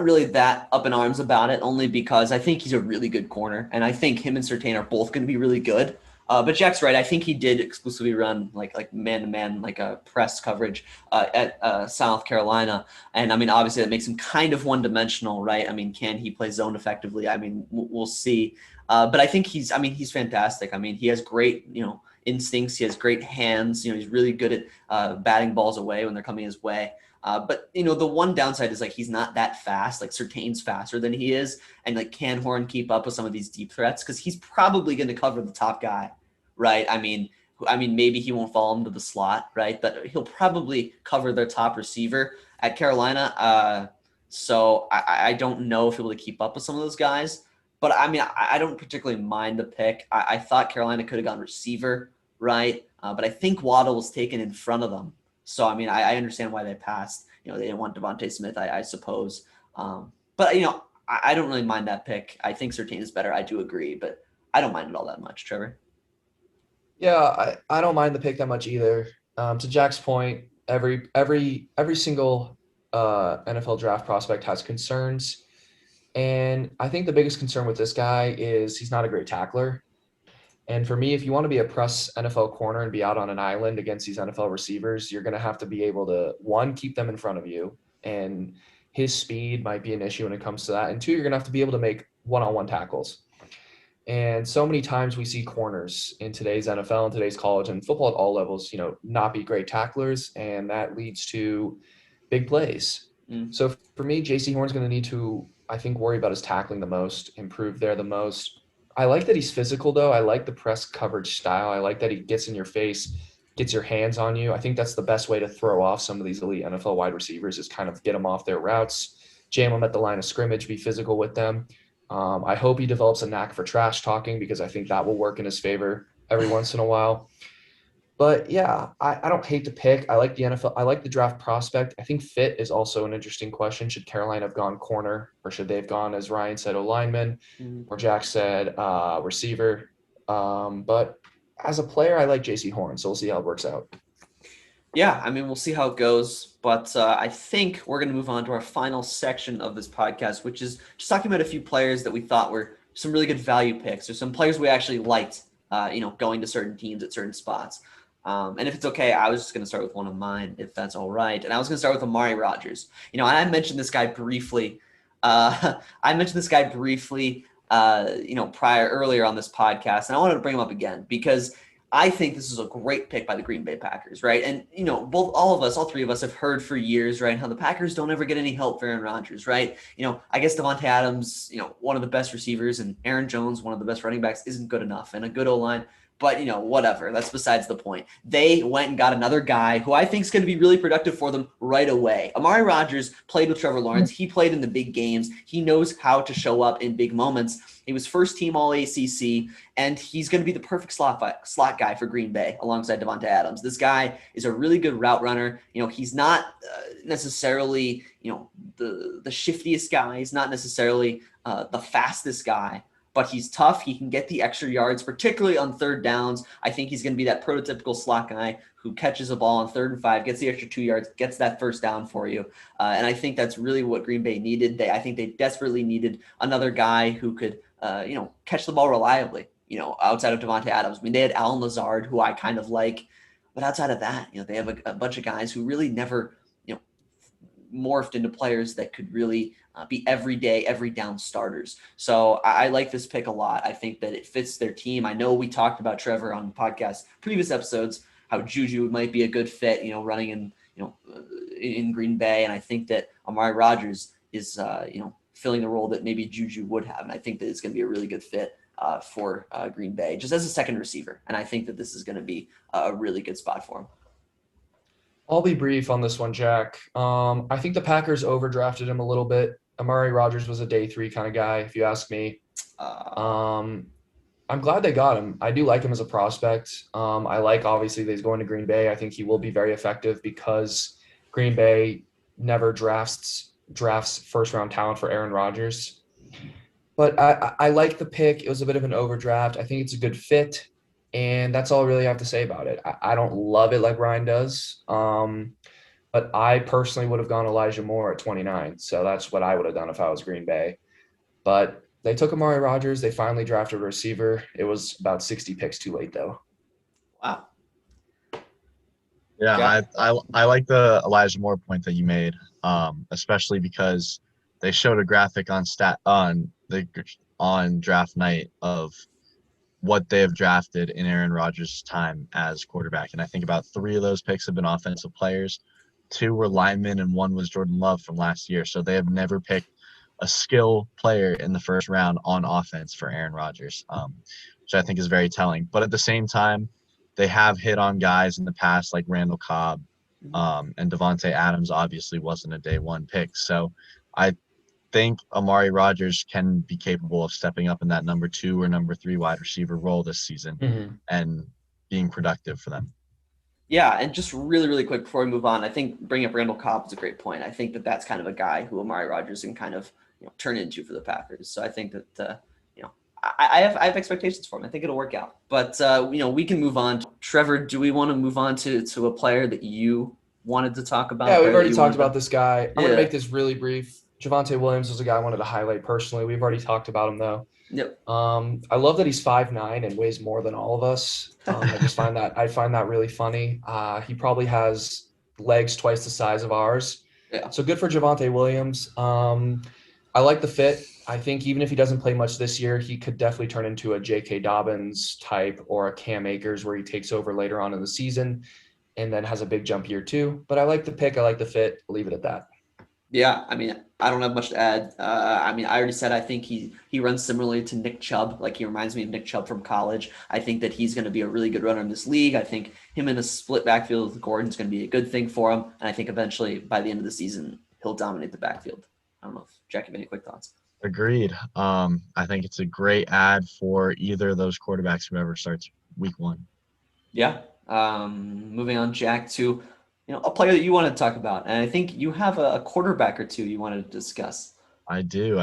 really that up in arms about it, only because I think he's a really good corner, and I think him and Surtain are both going to be really good. But Jack's right. I think he did exclusively run like man-to-man, like a press coverage at South Carolina. And obviously that makes him kind of one-dimensional, right? Can he play zone effectively? We'll see. But I think he's fantastic. He has great, instincts. He has great hands. He's really good at batting balls away when they're coming his way. But the one downside is he's not that fast. Like Surtain's faster than he is, and can Horn keep up with some of these deep threats? Because he's probably going to cover the top guy, right? Maybe he won't fall into the slot, right? But he'll probably cover their top receiver at Carolina. So I don't know if he'll be able to keep up with some of those guys. But I don't particularly mind the pick. I thought Carolina could have gone receiver, right? But I think Waddle was taken in front of them. So, I understand why they passed. They didn't want Devontae Smith, I suppose. But, I don't really mind that pick. I think Surtain is better. I do agree, but I don't mind it all that much. Trevor? Yeah, I don't mind the pick that much either. To Jack's point, every single NFL draft prospect has concerns. And I think the biggest concern with this guy is he's not a great tackler. And for me, if you want to be a press NFL corner and be out on an island against these NFL receivers, you're going to have to be able to, one, keep them in front of you. And his speed might be an issue when it comes to that. And two, you're going to have to be able to make one-on-one tackles. And so many times we see corners in today's NFL and today's college and football at all levels, not be great tacklers. And that leads to big plays. So for me, Jaycee Horn's going to need to, I think, worry about his tackling the most, improve there the most. I like that he's physical, though. I like the press coverage style. I like that he gets in your face, gets your hands on you. I think that's the best way to throw off some of these elite NFL wide receivers is kind of get them off their routes, jam them at the line of scrimmage, be physical with them. I hope he develops a knack for trash talking because I think that will work in his favor every once in a while. But yeah, I don't hate the pick. I like the NFL. I like the draft prospect. I think fit is also an interesting question. Should Carolina have gone corner, or should they have gone, as Ryan said, O-lineman, Mhm. or Jack said, receiver? But as a player, I like Jaycee Horn, so we'll see how it works out. Yeah, I mean, we'll see how it goes. But I think we're going to move on to our final section of this podcast, which is just talking about a few players that we thought were some really good value picks, or some players we actually liked, going to certain teams at certain spots. And if it's okay, I was just going to start with one of mine, if that's all right. And I was going to start with Amari Rodgers. And I mentioned this guy briefly. Earlier on this podcast, and I wanted to bring him up again because I think this is a great pick by the Green Bay Packers, right? And, all three of us have heard for years, right, how the Packers don't ever get any help for Aaron Rodgers, right? I guess Davante Adams, one of the best receivers, and Aaron Jones, one of the best running backs, isn't good enough, and a good O-line. But, whatever. That's besides the point. They went and got another guy who I think is going to be really productive for them right away. Amari Rodgers played with Trevor Lawrence. He played in the big games. He knows how to show up in big moments. He was first team All ACC, and he's going to be the perfect slot guy for Green Bay alongside Davante Adams. This guy is a really good route runner. He's not necessarily, the shiftiest guy. He's not necessarily the fastest guy, but he's tough. He can get the extra yards, particularly on third downs. I think he's going to be that prototypical slot guy who catches a ball on 3rd and 5, gets the extra 2 yards, gets that first down for you. And I think that's really what Green Bay needed. I think they desperately needed another guy who could, catch the ball reliably, outside of Davante Adams. I mean, they had Alan Lazard, who I kind of like, but outside of that, they have a bunch of guys who really never, morphed into players that could really be every down starters. So I like this pick a lot. I think that it fits their team. I know we talked about Trevor on podcast previous episodes, how Juju might be a good fit, running in Green Bay. And I think that Amari Rodgers is, filling the role that maybe Juju would have. And I think that it's going to be a really good fit for Green Bay, just as a second receiver. And I think that this is going to be a really good spot for him. I'll be brief on this one, Jack. I think the Packers overdrafted him a little bit. Amari Rodgers was a day 3 kind of guy, if you ask me. I'm glad they got him. I do like him as a prospect. I like, obviously, that he's going to Green Bay. I think he will be very effective because Green Bay never drafts first-round talent for Aaron Rodgers. But I like the pick. It was a bit of an overdraft. I think it's a good fit. And that's all I really have to say about it. I don't love it like Ryan does. But I personally would have gone Elijah Moore at 29. So that's what I would have done if I was Green Bay. But they took Amari Rodgers. They finally drafted a receiver. It was about 60 picks too late, though. Wow. Yeah, I like the Elijah Moore point that you made, especially because they showed a graphic on draft night of what they have drafted in Aaron Rodgers' time as quarterback. And I think about 3 of those picks have been offensive players. 2 were linemen, and 1 was Jordan Love from last year. So they have never picked a skill player in the first round on offense for Aaron Rodgers, which I think is very telling. But at the same time, they have hit on guys in the past like Randall Cobb, and Davante Adams obviously wasn't a day 1 pick. So I think Amari Rodgers can be capable of stepping up in that number 2 or number 3 wide receiver role this season and being productive for them. Yeah, and just really, really quick before we move on, I think bringing up Randall Cobb is a great point. I think that that's kind of a guy who Amari Rodgers can kind of turn into for the Packers. So I think that I have expectations for him. I think it'll work out. But we can move on. Trevor, do we want to move on to a player that you wanted to talk about? Yeah, we've already talked about this guy. I'm going to Yeah. make this really brief. Javonte Williams was a guy I wanted to highlight personally. We've already talked about him, though. Yep. I love that he's 5'9" and weighs more than all of us. I find that really funny. He probably has legs twice the size of ours. Yeah. So good for Javonte Williams. I like the fit. I think even if he doesn't play much this year, he could definitely turn into a J.K. Dobbins type or a Cam Akers where he takes over later on in the season and then has a big jump year 2. But I like the pick. I like the fit. I'll leave it at that. Yeah, I mean, I don't have much to add. I already said I think he runs similarly to Nick Chubb. Like, he reminds me of Nick Chubb from college. I think that he's going to be a really good runner in this league. I think him in a split backfield with Gordon is going to be a good thing for him. And I think eventually, by the end of the season, he'll dominate the backfield. I don't know if Jack, you have any quick thoughts? Agreed. I think it's a great ad for either of those quarterbacks, whoever starts week 1. Yeah, Moving on, Jack, to a player that you want to talk about, and I think you have a quarterback or two you wanted to discuss. I do.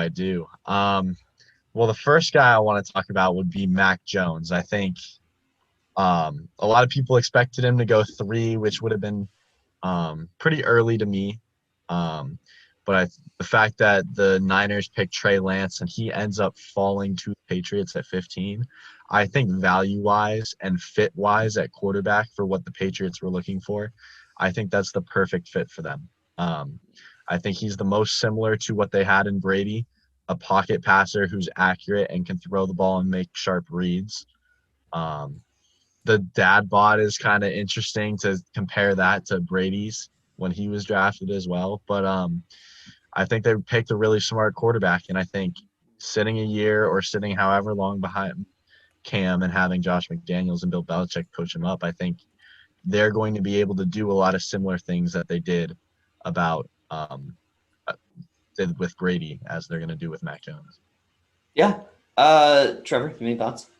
Well, the first guy I want to talk about would be Mac Jones. I think a lot of people expected him to go 3, which would have been pretty early to me. But the fact that the Niners picked Trey Lance and he ends up falling to the Patriots at 15, I think value-wise and fit-wise at quarterback for what the Patriots were looking for, I think that's the perfect fit for them. I think he's the most similar to what they had in Brady, a pocket passer who's accurate and can throw the ball and make sharp reads. The dad bod is kind of interesting to compare that to Brady's when he was drafted as well. But I think they picked a really smart quarterback, and I think sitting a year or sitting however long behind Cam and having Josh McDaniels and Bill Belichick coach him up, I think they're going to be able to do a lot of similar things that they did with Brady as they're going to do with Mac Jones. Yeah. Trevor, any thoughts?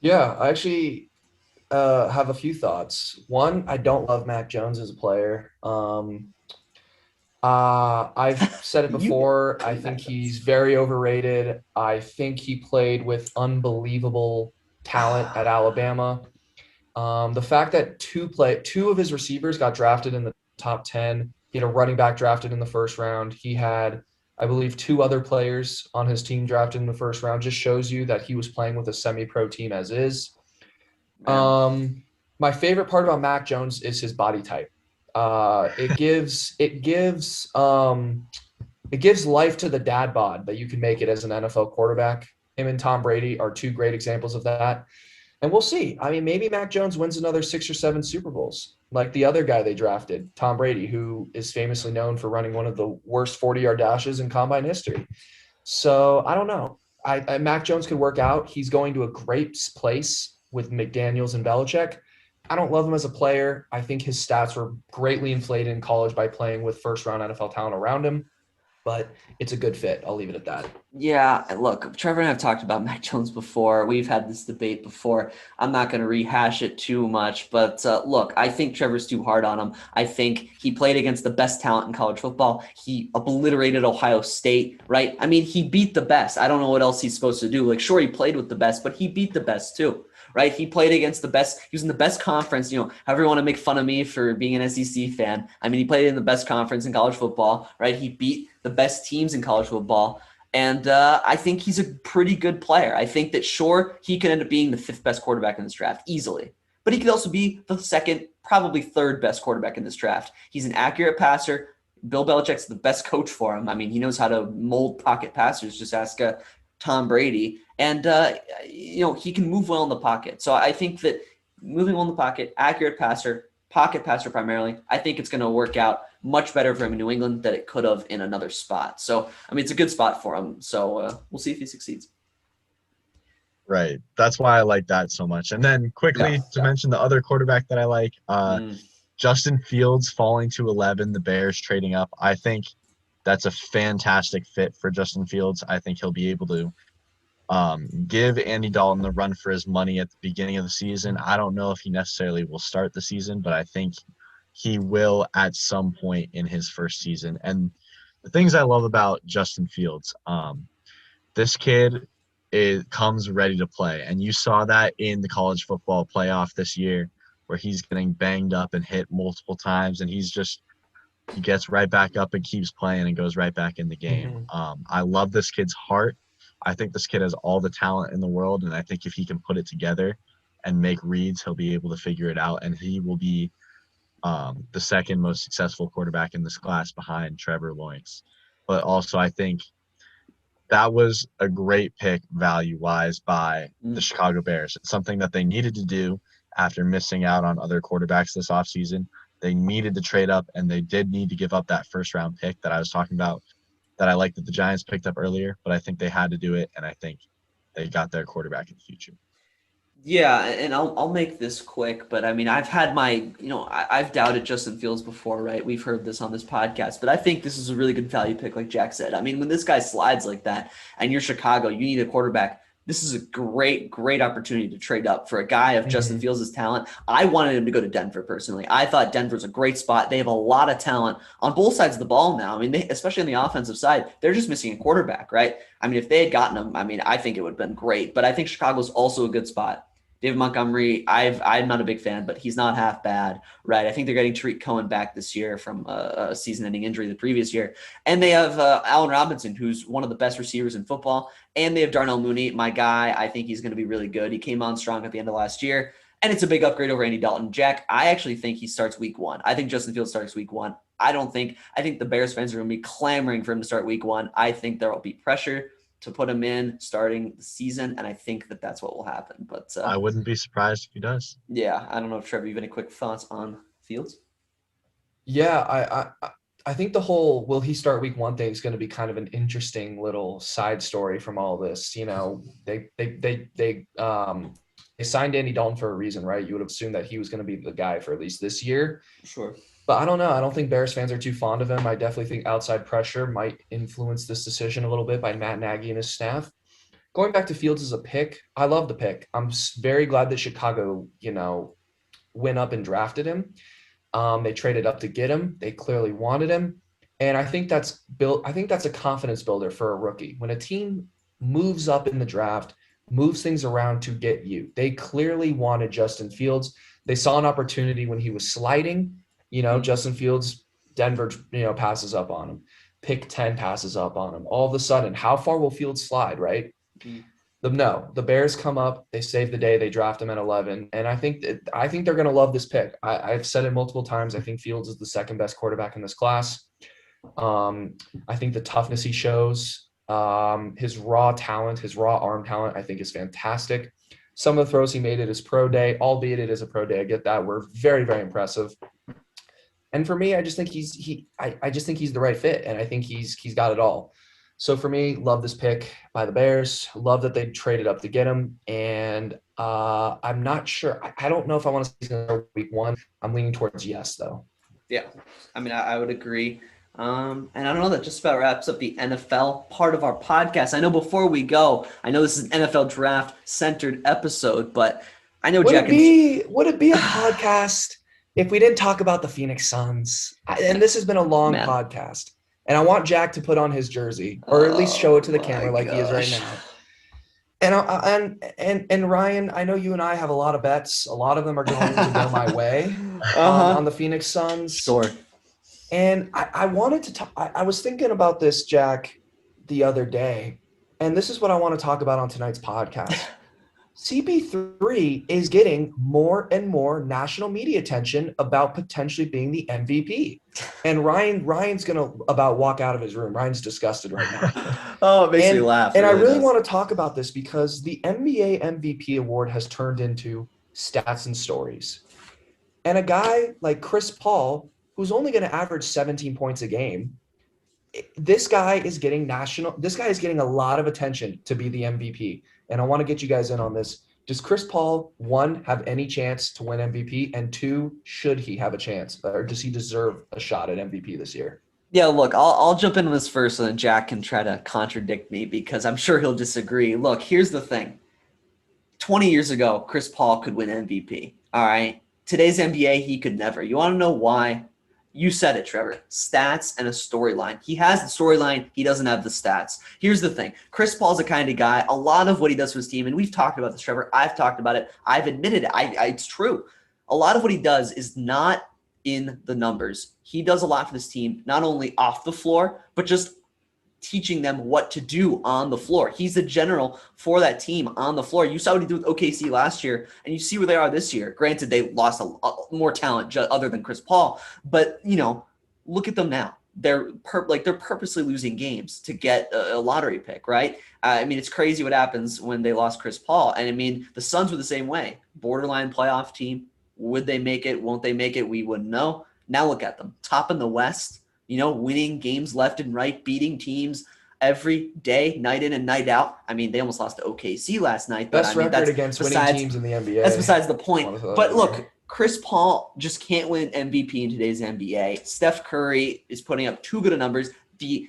Yeah, I actually have a few thoughts. One, I don't love Mac Jones as a player. I've said it before. I think he's very overrated. I think he played with unbelievable talent at Alabama. The fact that two of his receivers got drafted in the top 10. He had a running back drafted in the first round. He had, I believe, 2 other players on his team drafted in the first round. Just shows you that he was playing with a semi-pro team as is. My favorite part about Mac Jones is his body type. It gives life to the dad bod that you can make it as an NFL quarterback. Him and Tom Brady are 2 great examples of that. And we'll see. I mean, maybe Mac Jones wins another 6 or 7 Super Bowls, like the other guy they drafted, Tom Brady, who is famously known for running one of the worst 40-yard dashes in combine history. So I don't know. Mac Jones could work out. He's going to a great place with McDaniels and Belichick. I don't love him as a player. I think his stats were greatly inflated in college by playing with first-round NFL talent around him. But it's a good fit. I'll leave it at that. Yeah, look, Trevor and I have talked about Mac Jones before. We've had this debate before. I'm not going to rehash it too much, but look, I think Trevor's too hard on him. I think he played against the best talent in college football. He obliterated Ohio State, right? I mean, he beat the best. I don't know what else he's supposed to do. Like, sure, he played with the best, but he beat the best too. Right? He played against the best. He was in the best conference. However you want to make fun of me for being an SEC fan. I mean, he played in the best conference in college football, right? He beat the best teams in college football. And I think he's a pretty good player. I think that, sure, he could end up being the 5th best quarterback in this draft easily. But he could also be the 2nd, probably 3rd best quarterback in this draft. He's an accurate passer. Bill Belichick's the best coach for him. I mean, he knows how to mold pocket passers. Just ask Tom Brady. And, he can move well in the pocket. So I think that moving well in the pocket, accurate passer, pocket passer primarily, I think it's going to work out much better for him in New England than it could have in another spot. So, I mean, it's a good spot for him. So we'll see if he succeeds. Right. That's why I like that so much. And then quickly to mention the other quarterback that I like, Justin Fields falling to 11, the Bears trading up. I think that's a fantastic fit for Justin Fields. I think he'll be able to give Andy Dalton the run for his money at the beginning of the season. I don't know if he necessarily will start the season, but I think he will at some point in his first season. And the things I love about Justin Fields, this kid comes ready to play. And you saw that in the college football playoff this year where he's getting banged up and hit multiple times. And he gets right back up and keeps playing and goes right back in the game. I love this kid's heart. I think this kid has all the talent in the world, and I think if he can put it together and make reads, he'll be able to figure it out, and he will be the 2nd most successful quarterback in this class behind Trevor Lawrence. But also I think that was a great pick value-wise by the Chicago Bears. It's something that they needed to do after missing out on other quarterbacks this offseason. They needed to trade up, and they did need to give up that first-round pick that I was talking about, that I like that the Giants picked up earlier, but I think they had to do it, and I think they got their quarterback in the future. Yeah, and I'll make this quick, but I mean, I've had I've doubted Justin Fields before, right? We've heard this on this podcast, but I think this is a really good value pick, like Jack said. I mean, when this guy slides like that, and you're Chicago, you need a quarterback. this is a great opportunity to trade up for a guy of Justin Fields' talent. I wanted him to go to Denver personally. I thought Denver's a great spot. They have a lot of talent on both sides of the ball now. I mean, especially on the offensive side, they're just missing a quarterback, right? I mean, if they had gotten him, I mean, I think it would have been great. But I think Chicago's also a good spot. David Montgomery, I'm not a big fan, but he's not half bad, right? I think they're getting Tariq Cohen back this year from a season-ending injury the previous year. And they have Allen Robinson, who's one of the best receivers in football. And they have Darnell Mooney, my guy. I think he's going to be really good. He came on strong at the end of last year. And it's a big upgrade over Andy Dalton. Jack, I actually think he starts week 1. I think Justin Fields starts week 1. I think the Bears fans are going to be clamoring for him to start week 1. I think there will be pressure to put him in starting the season, and I think that that's what will happen. But I wouldn't be surprised if he does. Yeah, I don't know if Trevor, you have any quick thoughts on Fields? Yeah, I think the whole will he start week 1 thing is going to be kind of an interesting little side story from all this. You know, they signed Andy Dalton for a reason, right? You would assume that he was going to be the guy for at least this year. Sure. But I don't know. I don't think Bears fans are too fond of him. I definitely think outside pressure might influence this decision a little bit by Matt Nagy and his staff. Going back to Fields as a pick, I love the pick. I'm very glad that Chicago, went up and drafted him. They traded up to get him. They clearly wanted him. And I think that's a confidence builder for a rookie. When a team moves up in the draft, moves things around to get you. They clearly wanted Justin Fields. They saw an opportunity when he was sliding. Justin Fields, Denver, passes up on him. Pick 10 passes up on him. All of a sudden, how far will Fields slide, right? The Bears come up, they save the day, they draft him at 11, and I think they're going to love this pick. I've said it multiple times. I think Fields is the second best quarterback in this class. I think the toughness he shows, his raw talent, his raw arm talent, I think is fantastic. Some of the throws he made at his pro day, albeit it is a pro day, I get that, were very, very impressive. And for me, I just think he's the right fit, and I think he's got it all. So for me, love this pick by the Bears. Love that they traded up to get him. And I'm not sure. I don't know if I want to see him week 1. I'm leaning towards yes, though. Yeah, I mean, I would agree. And I don't know, that just about wraps up the NFL part of our podcast. I know before we go, I know this is an NFL draft centered episode, but I know would it be a podcast if we didn't talk about the Phoenix Suns? And this has been a long podcast. And I want Jack to put on his jersey, or at least show it to the camera like he is right now. And Ryan, I know you and I have a lot of bets. A lot of them are going to go my way on the Phoenix Suns. Sure. And I wanted to talk. I was thinking about this, Jack, the other day, and this is what I want to talk about on tonight's podcast. CP3 is getting more and more national media attention about potentially being the MVP. And Ryan's going to about walk out of his room. Ryan's disgusted right now. Oh, it makes me laugh. And I really want to talk about this because the NBA MVP award has turned into stats and stories. And a guy like Chris Paul, who's only going to average 17 points a game, this guy is getting a lot of attention to be the MVP. And I want to get you guys in on this. Does Chris Paul, 1, have any chance to win MVP? And 2, should he have a chance? Or does he deserve a shot at MVP this year? Yeah, look, I'll jump into this first, and then Jack can try to contradict me because I'm sure he'll disagree. Look, here's the thing. 20 years ago, Chris Paul could win MVP. All right? Today's NBA, he could never. You want to know why? You said it, Trevor. Stats and a storyline. He has the storyline. He doesn't have the stats. Here's the thing. Chris Paul's the kind of guy, a lot of what he does for his team, and we've talked about this, Trevor. I've talked about it. I've admitted it. It's true. A lot of what he does is not in the numbers. He does a lot for this team, not only off the floor, but just teaching them what to do on the floor. He's the general for that team on the floor. You saw what he did with OKC last year, and you see where they are this year. Granted, they lost more talent other than Chris Paul, but look at them now. They're purposely losing games to get a lottery pick, right? I mean, it's crazy what happens when they lost Chris Paul. And I mean, the Suns were the same way. Borderline playoff team. Would they make it? Won't they make it? We wouldn't know. Now look at them. Top in the West. Winning games left and right, beating teams every day, night in and night out. I mean, they almost lost to OKC last night. Best record against winning teams in the NBA. That's besides the point. But look, Chris Paul just can't win MVP in today's NBA. Steph Curry is putting up too good of numbers. The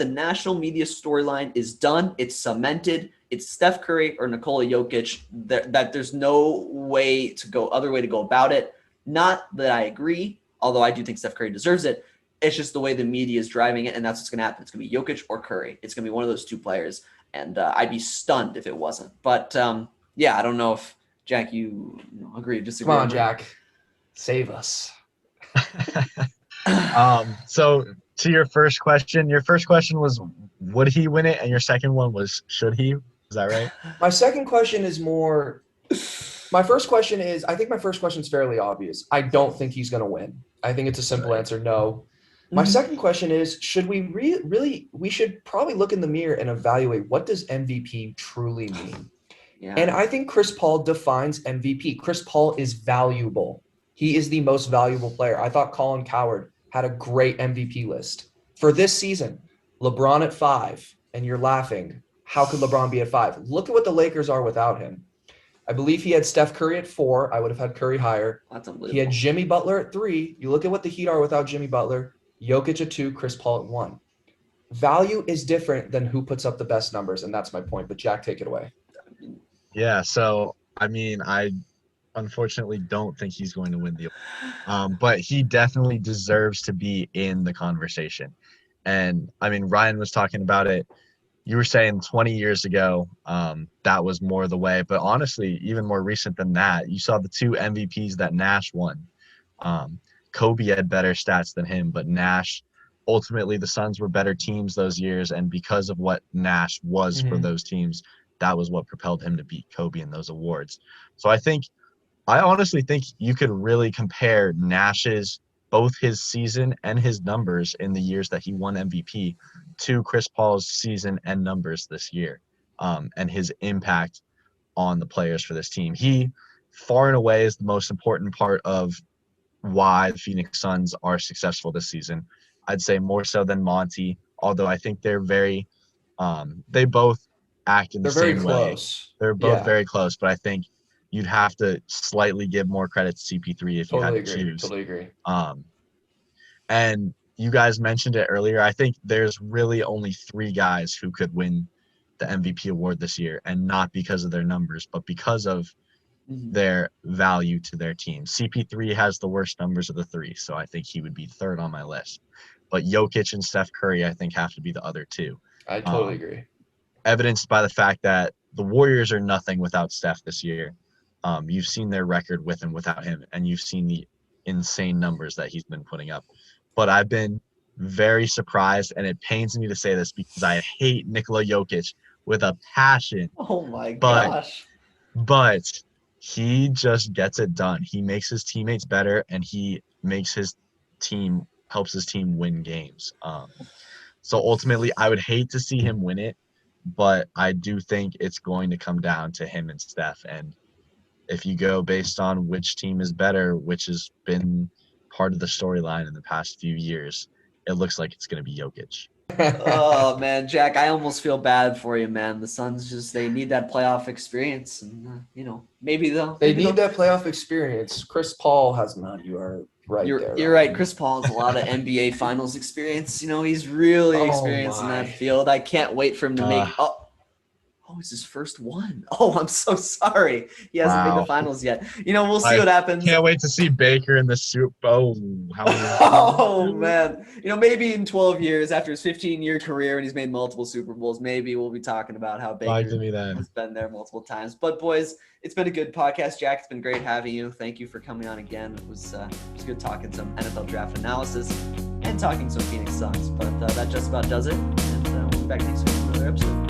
national media storyline is done. It's cemented. It's Steph Curry or Nikola Jokic. That there's no other way to go about it. Not that I agree, although I do think Steph Curry deserves it. It's just the way the media is driving it, and that's what's going to happen. It's going to be Jokic or Curry. It's going to be one of those two players, and I'd be stunned if it wasn't. But, I don't know if, Jack, you agree or disagree. Come on, Jack. Save us. So to your first question was, would he win it? And your second one was, should he? Is that right? My second question is more – my first question is – I think my first question is fairly obvious. I don't think he's going to win. I think it's a simple answer, no. My second question is, should we we should probably look in the mirror and evaluate what does MVP truly mean? Yeah. And I think Chris Paul defines MVP. Chris Paul is valuable. He is the most valuable player. I thought Colin Cowherd had a great MVP list. For this season, LeBron at 5, and you're laughing. How could LeBron be at 5? Look at what the Lakers are without him. I believe he had Steph Curry at 4. I would have had Curry higher. That's unbelievable. He had Jimmy Butler at 3. You look at what the Heat are without Jimmy Butler. Jokic at 2, Chris Paul at 1. Value is different than who puts up the best numbers, and that's my point. But Jack, take it away. Yeah, so, I mean, I unfortunately don't think he's going to win the award. But he definitely deserves to be in the conversation. And, I mean, Ryan was talking about it. You were saying 20 years ago, that was more the way. But honestly, even more recent than that, you saw the 2 MVPs that Nash won. Kobe had better stats than him, but Nash, ultimately the Suns were better teams those years. And because of what Nash was for those teams, that was what propelled him to beat Kobe in those awards. So I honestly think you could really compare Nash's, both his season and his numbers in the years that he won MVP to Chris Paul's season and numbers this year, and his impact on the players for this team. He far and away is the most important part of why the Phoenix Suns are successful this season. I'd say more so than Monty, although I think they're very they both act in the same way. They're very close. They're both very close, but I think you'd have to slightly give more credit to CP3 if you had to choose. Totally agree. And you guys mentioned it earlier. I think there's really only 3 guys who could win the MVP award this year, and not because of their numbers, but because of their value to their team. CP3 has the worst numbers of the 3, so I think he would be 3rd on my list. But Jokic and Steph Curry, I think, have to be the other 2. I totally agree. Evidenced by the fact that the Warriors are nothing without Steph this year. You've seen their record with and without him, and you've seen the insane numbers that he's been putting up. But I've been very surprised, and it pains me to say this because I hate Nikola Jokic with a passion. Oh my gosh. But he just gets it done. He makes his teammates better, and he makes helps his team win games. So ultimately, I would hate to see him win it, but I do think it's going to come down to him and Steph. And if you go based on which team is better, which has been part of the storyline in the past few years, it looks like it's going to be Jokic. Oh man, Jack, I almost feel bad for you, man. The Suns they need that playoff experience, and maybe they need that playoff experience. Chris Paul has none. You are right. You're right. Chris Paul has a lot of NBA Finals experience. He's really experienced in that field. I can't wait for him to make. Oh, it's his first one. Oh, I'm so sorry. He hasn't made the finals yet. We'll see what happens. Can't wait to see Baker in the Super Bowl. Oh, man. Maybe in 12 years after his 15-year career and he's made multiple Super Bowls, maybe we'll be talking about how Baker has been there multiple times. But, boys, it's been a good podcast. Jack, it's been great having you. Thank you for coming on again. It was good talking some NFL draft analysis and talking some Phoenix Suns. But that just about does it. And we'll be back next week for another episode.